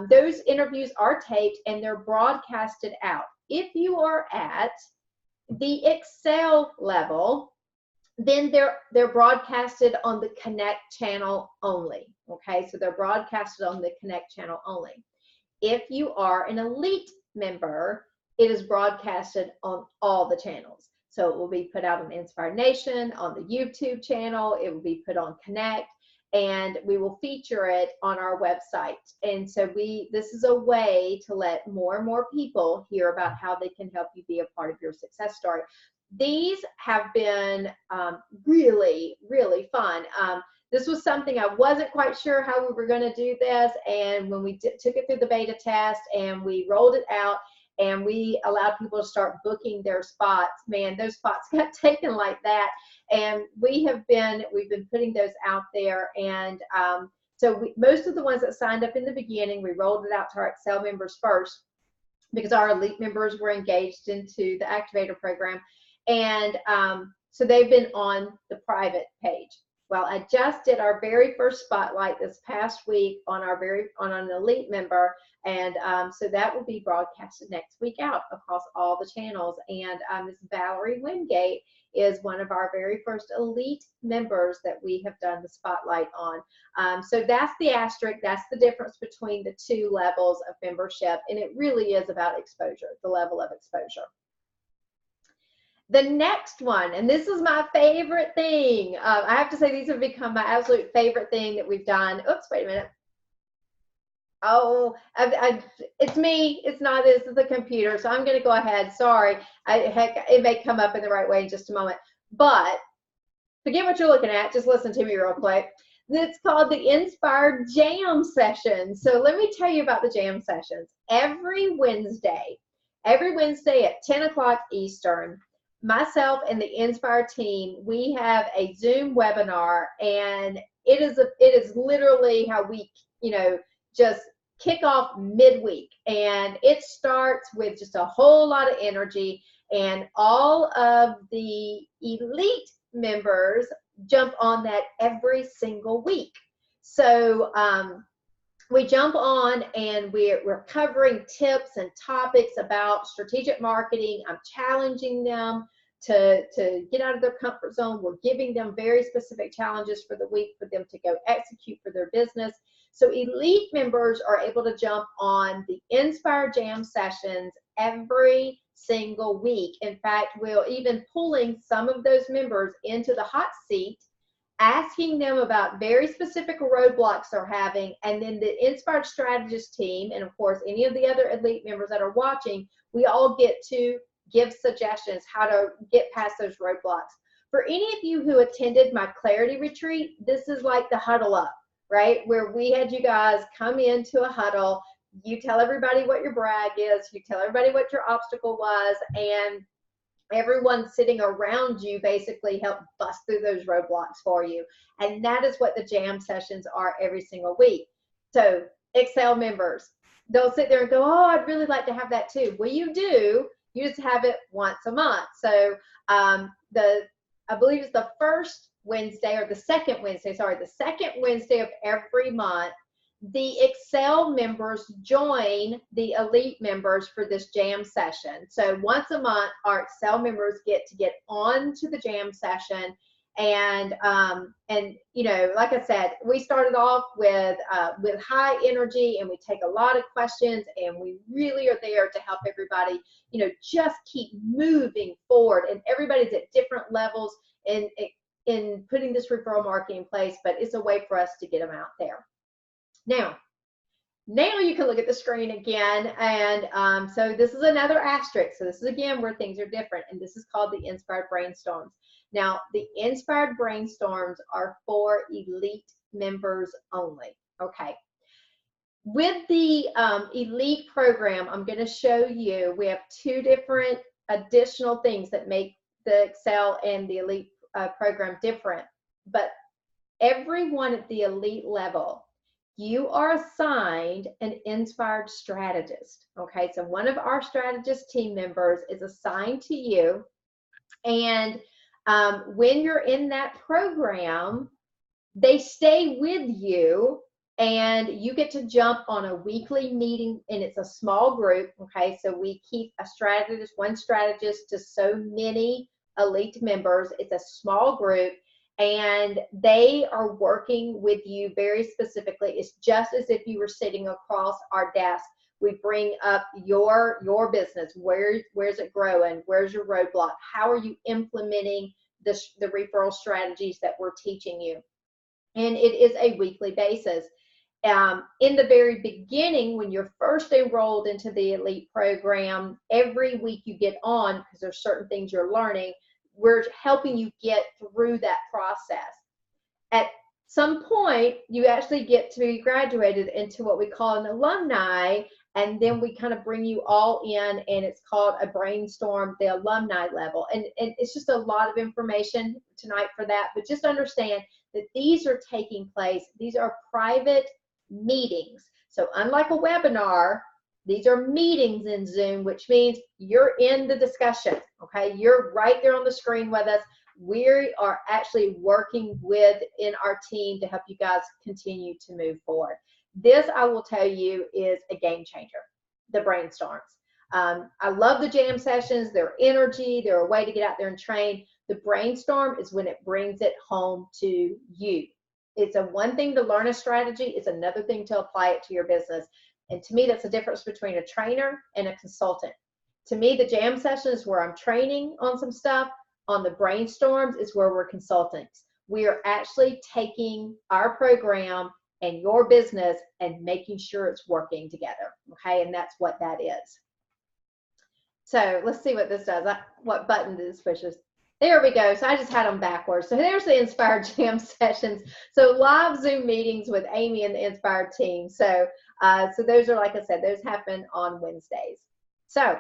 Those interviews are taped and they're broadcasted out. If you are at the Excel level, then they're broadcasted on the Connect channel only. Okay, so they're broadcasted on the Connect channel only. If you are an Elite member, it is broadcasted on all the channels. So it will be put out on Inspired Nation, on the YouTube channel, it will be put on Connect, and we will feature it on our website. And so this is a way to let more and more people hear about how they can help you be a part of your success story. These have been really, really fun. This was something I wasn't quite sure how we were going to do this, and when we took it through the beta test and we rolled it out, and we allowed people to start booking their spots, man, those spots got taken like that. And we've been putting those out there. And so most of the ones that signed up in the beginning, we rolled it out to our Excel members first because our Elite members were engaged into the Activator program. And so they've been on the private page. Well, I just did our very first spotlight this past week on an Elite member, and so that will be broadcasted next week out across all the channels. And this Valerie Wingate is one of our very first Elite members that we have done the spotlight on. So that's the asterisk. That's the difference between the two levels of membership, and it really is about exposure, the level of exposure. The next one, and this is my favorite thing. I have to say these have become my absolute favorite thing that we've done. Oops, wait a minute. Oh, it's me. It's not this. It's the computer. So I'm going to go ahead. Sorry. Heck, it may come up in the right way in just a moment. But forget what you're looking at. Just listen to me real quick. It's called the Inspired Jam Session. So let me tell you about the jam sessions. Every Wednesday at 10 o'clock Eastern, myself and the Nspired team, we have a Zoom webinar, and it is literally how we, just kick off midweek. And it starts with just a whole lot of energy, and all of the Elite members jump on that every single week. So we jump on and we're covering tips and topics about strategic marketing. I'm challenging them to get out of their comfort zone. We're giving them very specific challenges for the week for them to go execute for their business. So Elite members are able to jump on the Inspired Jam sessions every single week. In fact, we're even pulling some of those members into the hot seat, asking them about very specific roadblocks they're having, and then the Inspired Strategist team, and of course any of the other Elite members that are watching, we all get to give suggestions how to get past those roadblocks. For any of you who attended my Clarity Retreat, this is like the huddle up, right? Where we had you guys come into a huddle, you tell everybody what your brag is, you tell everybody what your obstacle was, and everyone sitting around you basically help bust through those roadblocks for you. And that is what the jam sessions are every single week. So Excel members, they'll sit there and go, oh, I'd really like to have that too. Well, you do. You just have it once a month. So I believe it's the first Wednesday or the second Wednesday, sorry, the second Wednesday of every month, the Excel members join the Elite members for this jam session. So once a month, our Excel members get on to the jam session. And like I said, we started off with high energy, and we take a lot of questions, and we really are there to help everybody, just keep moving forward. And everybody's at different levels in putting this referral marketing in place, but it's a way for us to get them out there. Now, Now you can look at the screen again. And so this is another asterisk. So this is again where things are different. And this is called the Inspired Brainstorms. Now, the Inspired Brainstorms are for elite members only. Okay. With the elite program, I'm going to show you, we have two different additional things that make the Excel and the elite program different. But everyone at the elite level, you are assigned an inspired strategist. Okay, so one of our strategist team members is assigned to you. And when you're in that program, they stay with you and you get to jump on a weekly meeting, and it's a small group. Okay, so we keep a strategist, one strategist to so many elite members. It's a small group, and they are working with you very specifically. It's just as if you were sitting across our desk. We bring up your business. Where's it growing? Where's your roadblock? How are you implementing the referral strategies that we're teaching you? And it is a weekly basis. In the very beginning, when you're first enrolled into the elite program, every week you get on, because there's certain things you're learning, we're helping you get through that process. At some point, you actually get to be graduated into what we call an alumni, and then we kind of bring you all in, and it's called a brainstorm, the alumni level. And it's just a lot of information tonight for that, but just understand that these are taking place. These are private meetings. So unlike a webinar, these are meetings in Zoom, which means you're in the discussion, okay? You're right there on the screen with us. We are actually working in our team to help you guys continue to move forward. This, I will tell you, is a game changer, the brainstorms. I love the jam sessions. They're energy. They're a way to get out there and train. The brainstorm is when it brings it home to you. It's one thing to learn a strategy. It's another thing to apply it to your business. And to me, that's the difference between a trainer and a consultant. To me, the jam session is where I'm training on some stuff. On the brainstorms is where we're consultants. We are actually taking our program and your business and making sure it's working together. Okay, and that's what that is. So let's see what this does. What button this pushes? There we go. So I just had them backwards. So there's the Inspired Jam sessions. So live Zoom meetings with Amy and the Inspired team. So those are, like I said, those happen on Wednesdays. So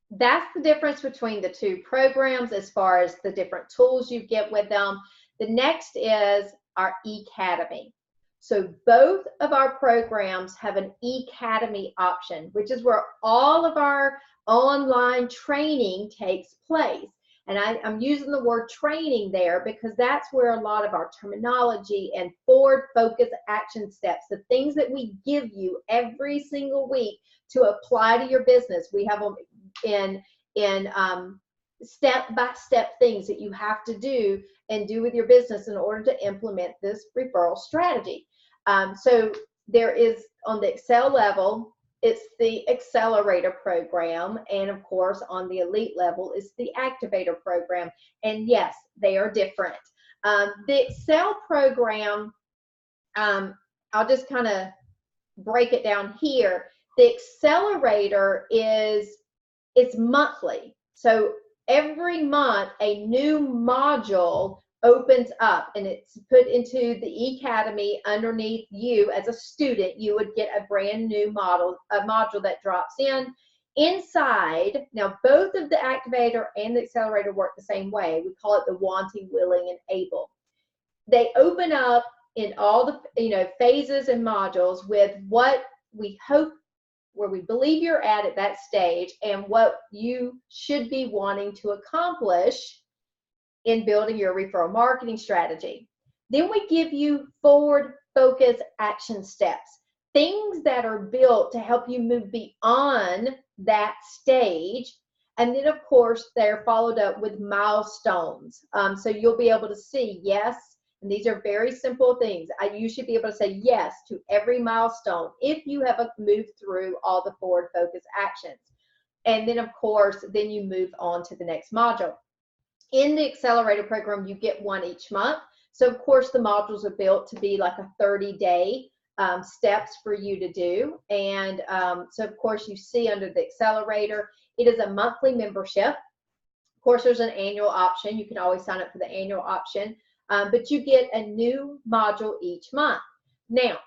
that's the difference between the two programs as far as the different tools you get with them. The next is our Academy. So both of our programs have an Academy option, which is where all of our online training takes place. And I'm using the word training there because that's where a lot of our terminology and forward focus action steps, the things that we give you every single week to apply to your business, we have them in step-by-step things that you have to do and do with your business in order to implement this referral strategy. So there is, on the Excel level, it's the EXCELerator program, and of course on the elite level is the Activator program. And yes, they are different. The Excel program, I'll just kind of break it down here. The EXCELerator it's monthly. So every month a new module opens up, and it's put into the Academy. Underneath you as a student, you would get a brand new module that drops in. Inside, now both of the Activator and the EXCELerator work the same way. We call it the wanting, willing, and able. They open up in all the phases and modules with what we hope, where we believe you're at that stage, and what you should be wanting to accomplish in building your referral marketing strategy. Then we give you forward focus action steps, things that are built to help you move beyond that stage. And then of course they're followed up with milestones. So you'll be able to see, yes, and these are very simple things. You should be able to say yes to every milestone if you have moved through all the forward focus actions. And then of course, then you move on to the next module. In the EXCELerator program, you get one each month. So of course the modules are built to be like a 30-day steps for you to do. And so of course you see under the EXCELerator, it is a monthly membership. Of course, there's an annual option. You can always sign up for the annual option, but you get a new module each month. Now,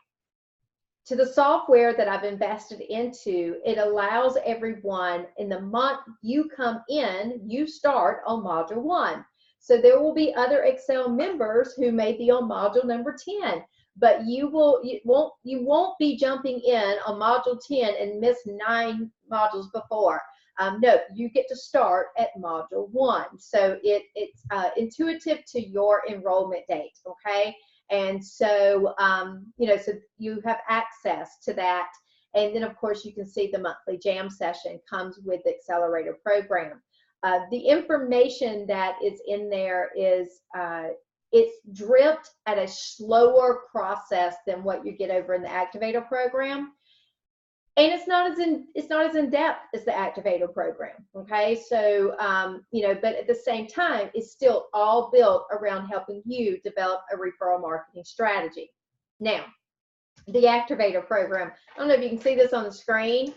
to the software that I've invested into, it allows everyone in the month you come in, you start on module 1. So there will be other Excel members who may be on module number 10, but you won't be jumping in on module 10 and miss 9 modules before. No, you get to start at module 1. So it's intuitive to your enrollment date, okay? And so, so you have access to that. And then, of course, you can see the monthly jam session comes with the EXCELerator program. The information that is in there is it's dripped at a slower process than what you get over in the Activator program. And it's not as in depth as the Activator program, okay? So, but at the same time, it's still all built around helping you develop a referral marketing strategy. Now, the Activator program, I don't know if you can see this on the screen.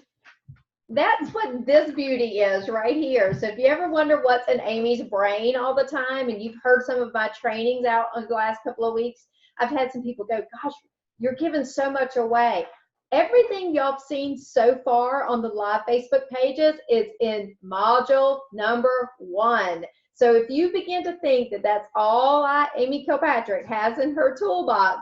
That's what this beauty is right here. So if you ever wonder what's in Amy's brain all the time, and you've heard some of my trainings out in the last couple of weeks, I've had some people go, gosh, you're giving so much away. Everything y'all have seen so far on the live Facebook pages is in module number 1. So if you begin to think that that's all Amy Kilpatrick has in her toolbox,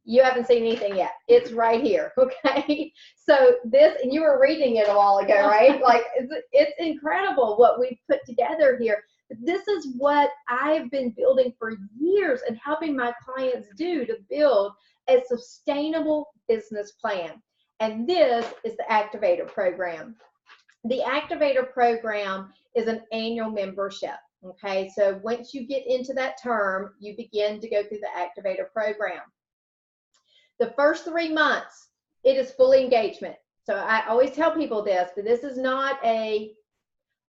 you haven't seen anything yet. It's right here, okay? So this, and you were reading it a while ago, right? Like, it's incredible what we've put together here. This is what I've been building for years and helping my clients do to build a sustainable business plan. And this is the Activator program. The Activator program is an annual membership, okay? So once you get into that term, you begin to go through the Activator program. The first 3 months, it is full engagement. So I always tell people this, but this is not a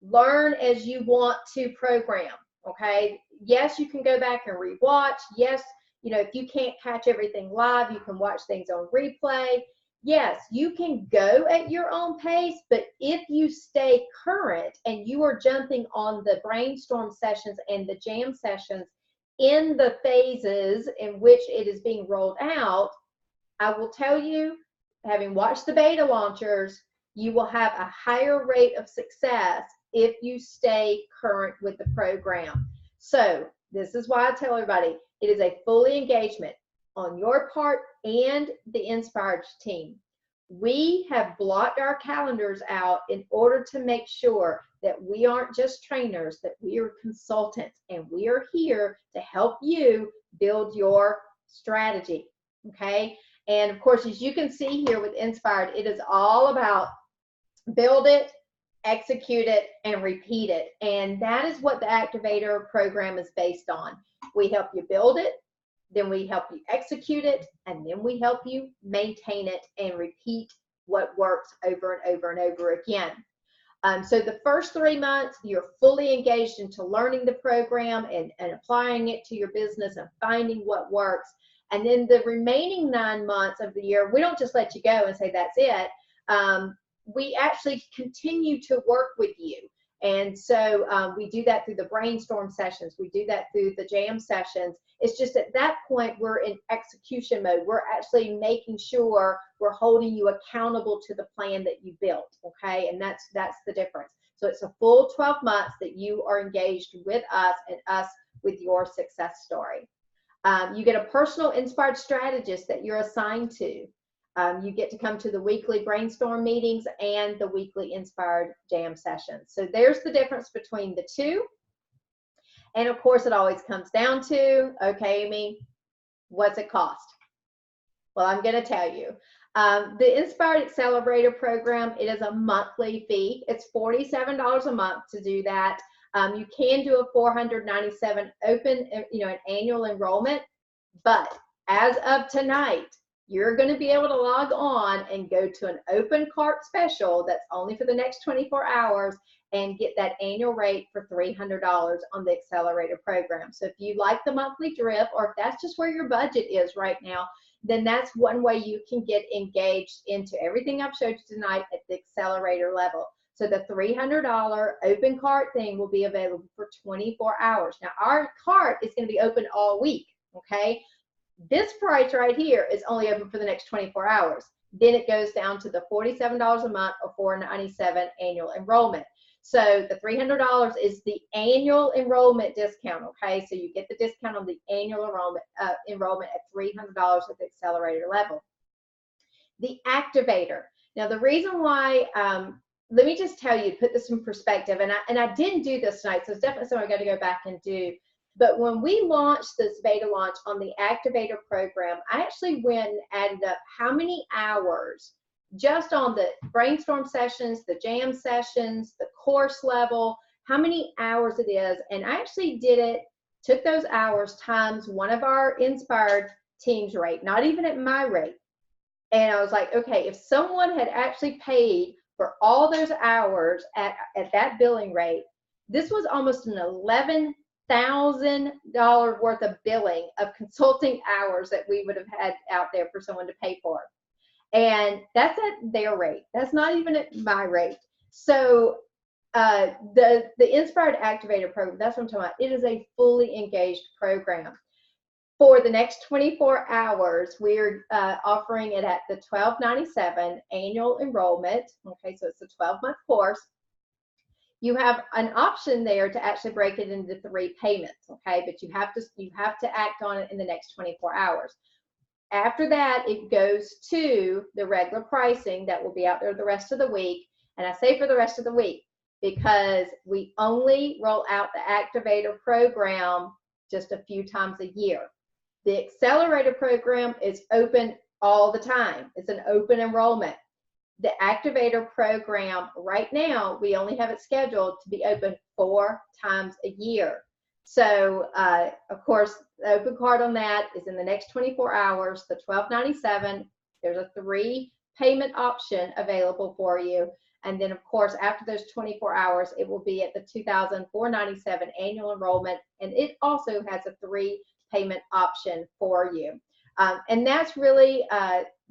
learn as you want to program, okay? Yes, you can go back and rewatch. Yes, if you can't catch everything live, you can watch things on replay. Yes, you can go at your own pace, but if you stay current and you are jumping on the brainstorm sessions and the jam sessions in the phases in which it is being rolled out, I will tell you, having watched the beta launchers, you will have a higher rate of success if you stay current with the program. So this is why I tell everybody, it is a fully engagement on your part and the Nspired team. We have blocked our calendars out in order to make sure that we aren't just trainers, that we are consultants, and we are here to help you build your strategy, okay? And of course, as you can see here with Nspired, it is all about build it, execute it, and repeat it. And that is what the Activator program is based on. We help you build it, then we help you execute it, and then we help you maintain it and repeat what works over and over and over again. So the first 3 months, you're fully engaged into learning the program and applying it to your business and finding what works. And then the remaining 9 months of the year, we don't just let you go and say that's it. We actually continue to work with you. And so we do that through the brainstorm sessions. We do that through the jam sessions. It's just at that point, we're in execution mode. We're actually making sure we're holding you accountable to the plan that you built, okay? And that's the difference. So it's a full 12 months that you are engaged with us and us with your success story. You get a personal Nspired strategist that you're assigned to. You get to come to the weekly brainstorm meetings and the weekly Nspired jam sessions. So there's the difference between the two. And of course, it always comes down to, okay, Amy, what's it cost? Well, I'm going to tell you. The Nspired EXCELerator program, it is a monthly fee. It's $47 a month to do that. You can do a $497 open, an annual enrollment, but as of tonight, you're going to be able to log on and go to an open cart special that's only for the next 24 hours, and get that annual rate for $300 on the EXCELerator program. So if you like the monthly drip, or if that's just where your budget is right now, then that's one way you can get engaged into everything I've showed you tonight at the EXCELerator level. So the $300 open cart thing will be available for 24 hours. Now our cart is going to be open all week, okay? This price right here is only open for the next 24 hours. Then it goes down to the $47 a month or $497 annual enrollment. So the $300 is the annual enrollment discount, okay? So you get the discount on the annual enrollment at $300 at the EXCELerator level. The Activator. Now the reason why, let me just tell you, put this in perspective, and I didn't do this tonight, so it's definitely something I got to go back and do. But when we launched this beta launch on the Activator program, I actually went and added up how many hours just on the brainstorm sessions, the jam sessions, the course level, how many hours it is. And I actually did it, took those hours times one of our Nspired team's rate, not even at my rate. And I was like, okay, if someone had actually paid for all those hours at that billing rate, this was almost an $11,000 worth of billing of consulting hours that we would have had out there for someone to pay for. And that's at their rate. That's not even at my rate. So the Nspired Activator program, that's what I'm talking about. It is a fully engaged program. For the next 24 hours, we're offering it at the $12.97 annual enrollment. Okay, so it's a 12-month course. You have an option there to actually break it into 3 payments. Okay, but you have to act on it in the next 24 hours. After that, it goes to the regular pricing that will be out there the rest of the week. And I say for the rest of the week because we only roll out the Activator program just a few times a year. The EXCELerator program is open all the time. It's an open enrollment. The Activator program right now, we only have it scheduled to be open 4 times a year. So, of course, the open card on that is in the next 24 hours, the $12.97. There's a 3 payment option available for you. And then, of course, after those 24 hours, it will be at the $2,497 annual enrollment. And it also has a 3 payment option for you. And that's really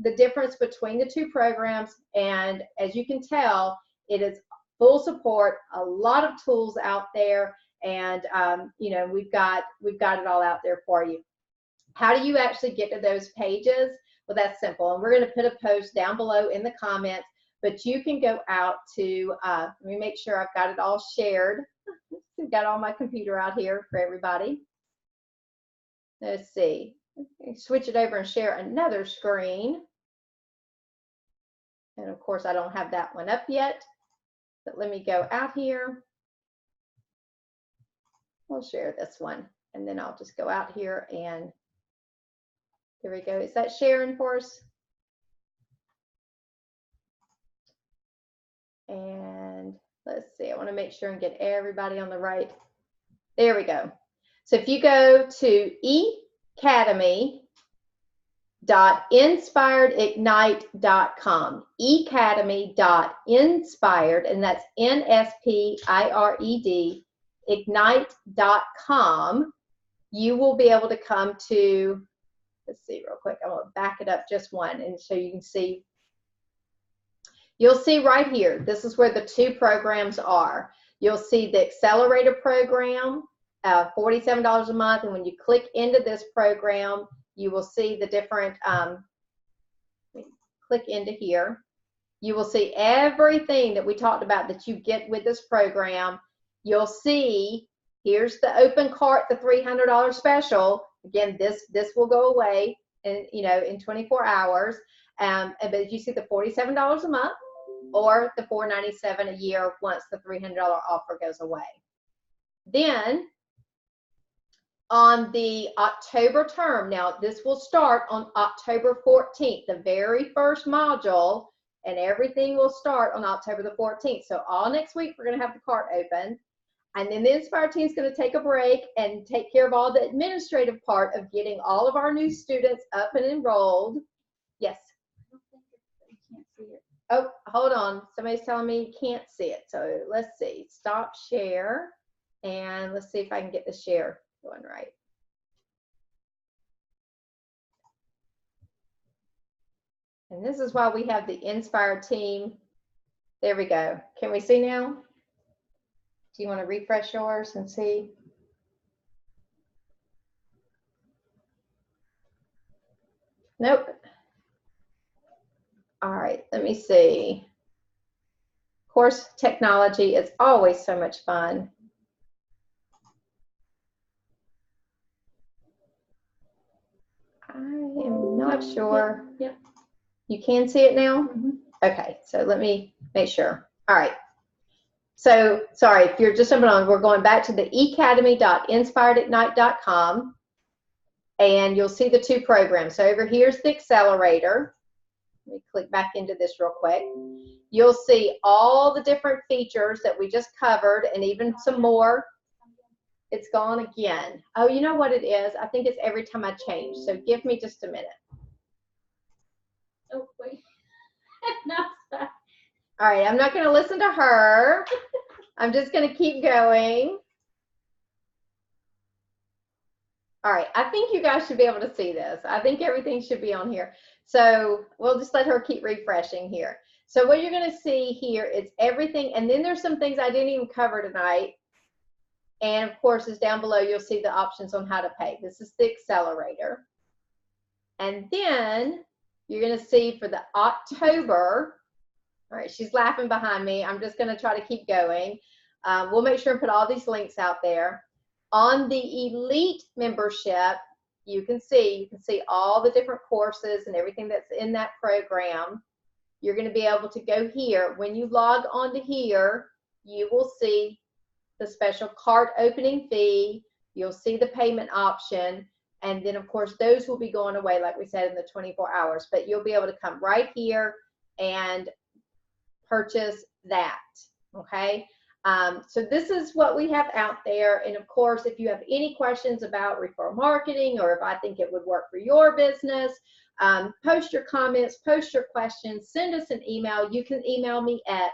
the difference between the 2 programs. And as you can tell, it is full support, a lot of tools out there. And you know, we've got it all out there for you. How do you actually get to those pages? Well, that's simple, and we're going to put a post down below in the comments, but you can go out to let me make sure I've got it all shared. I've got all my computer out here for everybody. Let's see, switch it over and share another screen. And of course I don't have that one up yet, but let me go out here. We'll share this one, and then I'll just go out here, and there we go. Is that sharing for us? And let's see, I want to make sure and get everybody on the right. There we go. So if you go to academy.nspiredIgnite.com, academy.nspired, and that's Nspired Ignite.com, you will be able to come to, let's see real quick, I'm going to back it up just one, and so you can see, you'll see right here, this is where the 2 programs are. You'll see the EXCELerator program, $47 a month, and when you click into this program, you will see the different, click into here, you will see everything that we talked about that you get with this program. You'll see, here's the open cart, the $300 special. Again, this will go away in, you know, in 24 hours. But you see the $47 a month or the $497 a year once the $300 offer goes away. Then on the October term, now this will start on October 14th, the very first module, and everything will start on October the 14th. So all next week, we're going to have the cart open. And then the Nspired team is going to take a break and take care of all the administrative part of getting all of our new students up and enrolled. Yes? I don't think you can't see it. Oh, hold on. Somebody's telling me you can't see it. So let's see. Stop share. And let's see if I can get the share going right. And this is why we have the Nspired team. There we go. Can we see now? Do you want to refresh yours and see? Nope. All right, let me see. Of course, technology is always so much fun. I am not sure. Yep. You can see it now? Mm-hmm. Okay, so let me make sure. All right. So, sorry, if you're just jumping on, we're going back to the academy.inspiredIgnite.com, and you'll see the two programs. So over here's the EXCELerator. Let me click back into this real quick. You'll see all the different features that we just covered and even some more. It's gone again. Oh, you know what it is? I think it's every time I change. So give me just a minute. Oh, wait. Now it's back. All right, I'm not going to listen to her. I'm just going to keep going. All right, I think you guys should be able to see this. I think everything should be on here. So we'll just let her keep refreshing here. So what you're going to see here is everything, and then there's some things I didn't even cover tonight. And of course, it's down below. You'll see the options on how to pay. This is the EXCELerator. And then you're going to see for the October. All right, she's laughing behind me. I'm just going to try to keep going. We'll make sure and put all these links out there. On the Elite membership, you can see all the different courses and everything that's in that program. You're going to be able to go here. When you log onto here, you will see the special cart opening fee. You'll see the payment option. And then, of course, those will be going away, like we said, in the 24 hours. But you'll be able to come right here and purchase that, okay? So this is what we have out there. And of course, if you have any questions about referral marketing, or if I think it would work for your business, post your comments, post your questions, send us an email. You can email me at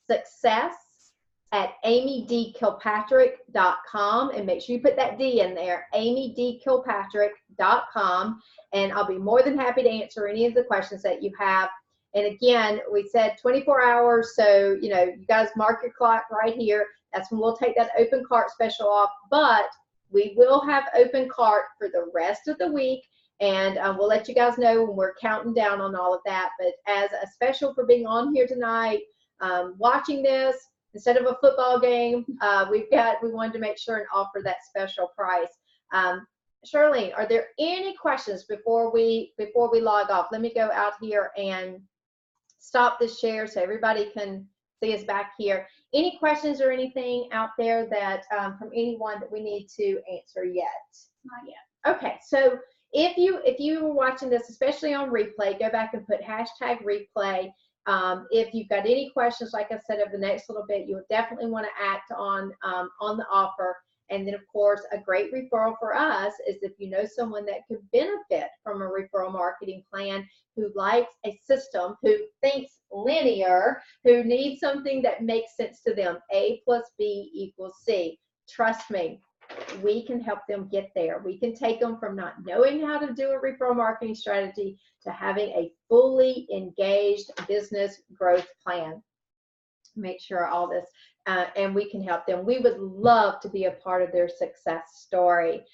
success@amydkilpatrick.com, and make sure you put that D in there, amydkilpatrick.com, and I'll be more than happy to answer any of the questions that you have. And again, we said 24 hours, so you guys mark your clock right here. That's when we'll take that open cart special off, but we will have open cart for the rest of the week, and we'll let you guys know when we're counting down on all of that. But as a special for being on here tonight, watching this instead of a football game, we wanted to make sure and offer that special price. Charlene, are there any questions before we log off? Let me go out here and stop this share so everybody can see us back here. Any questions or anything out there that from anyone that we need to answer yet? Not yet. Okay, so if you were watching this, especially on replay, go back and put hashtag replay. If you've got any questions, like I said, over the next little bit, you'll definitely want to act on the offer. And then, of course, a great referral for us is if you know someone that could benefit from a referral marketing plan, who likes a system, who thinks linear, who needs something that makes sense to them. A plus B equals C. Trust me, we can help them get there. We can take them from not knowing how to do a referral marketing strategy to having a fully engaged business growth plan. Make sure all this, and we can help them. We would love to be a part of their success story.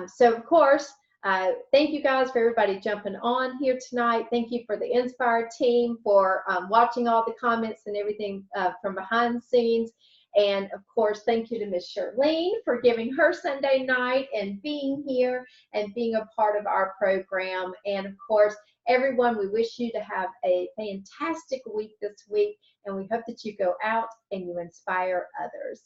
So, of course, thank you guys for everybody jumping on here tonight. Thank you for the Nspired team for watching all the comments and everything from behind the scenes. And of course, thank you to Miss Charlene for giving her Sunday night and being here and being a part of our program. And of course, everyone, we wish you to have a fantastic week this week, and we hope that you go out and you inspire others.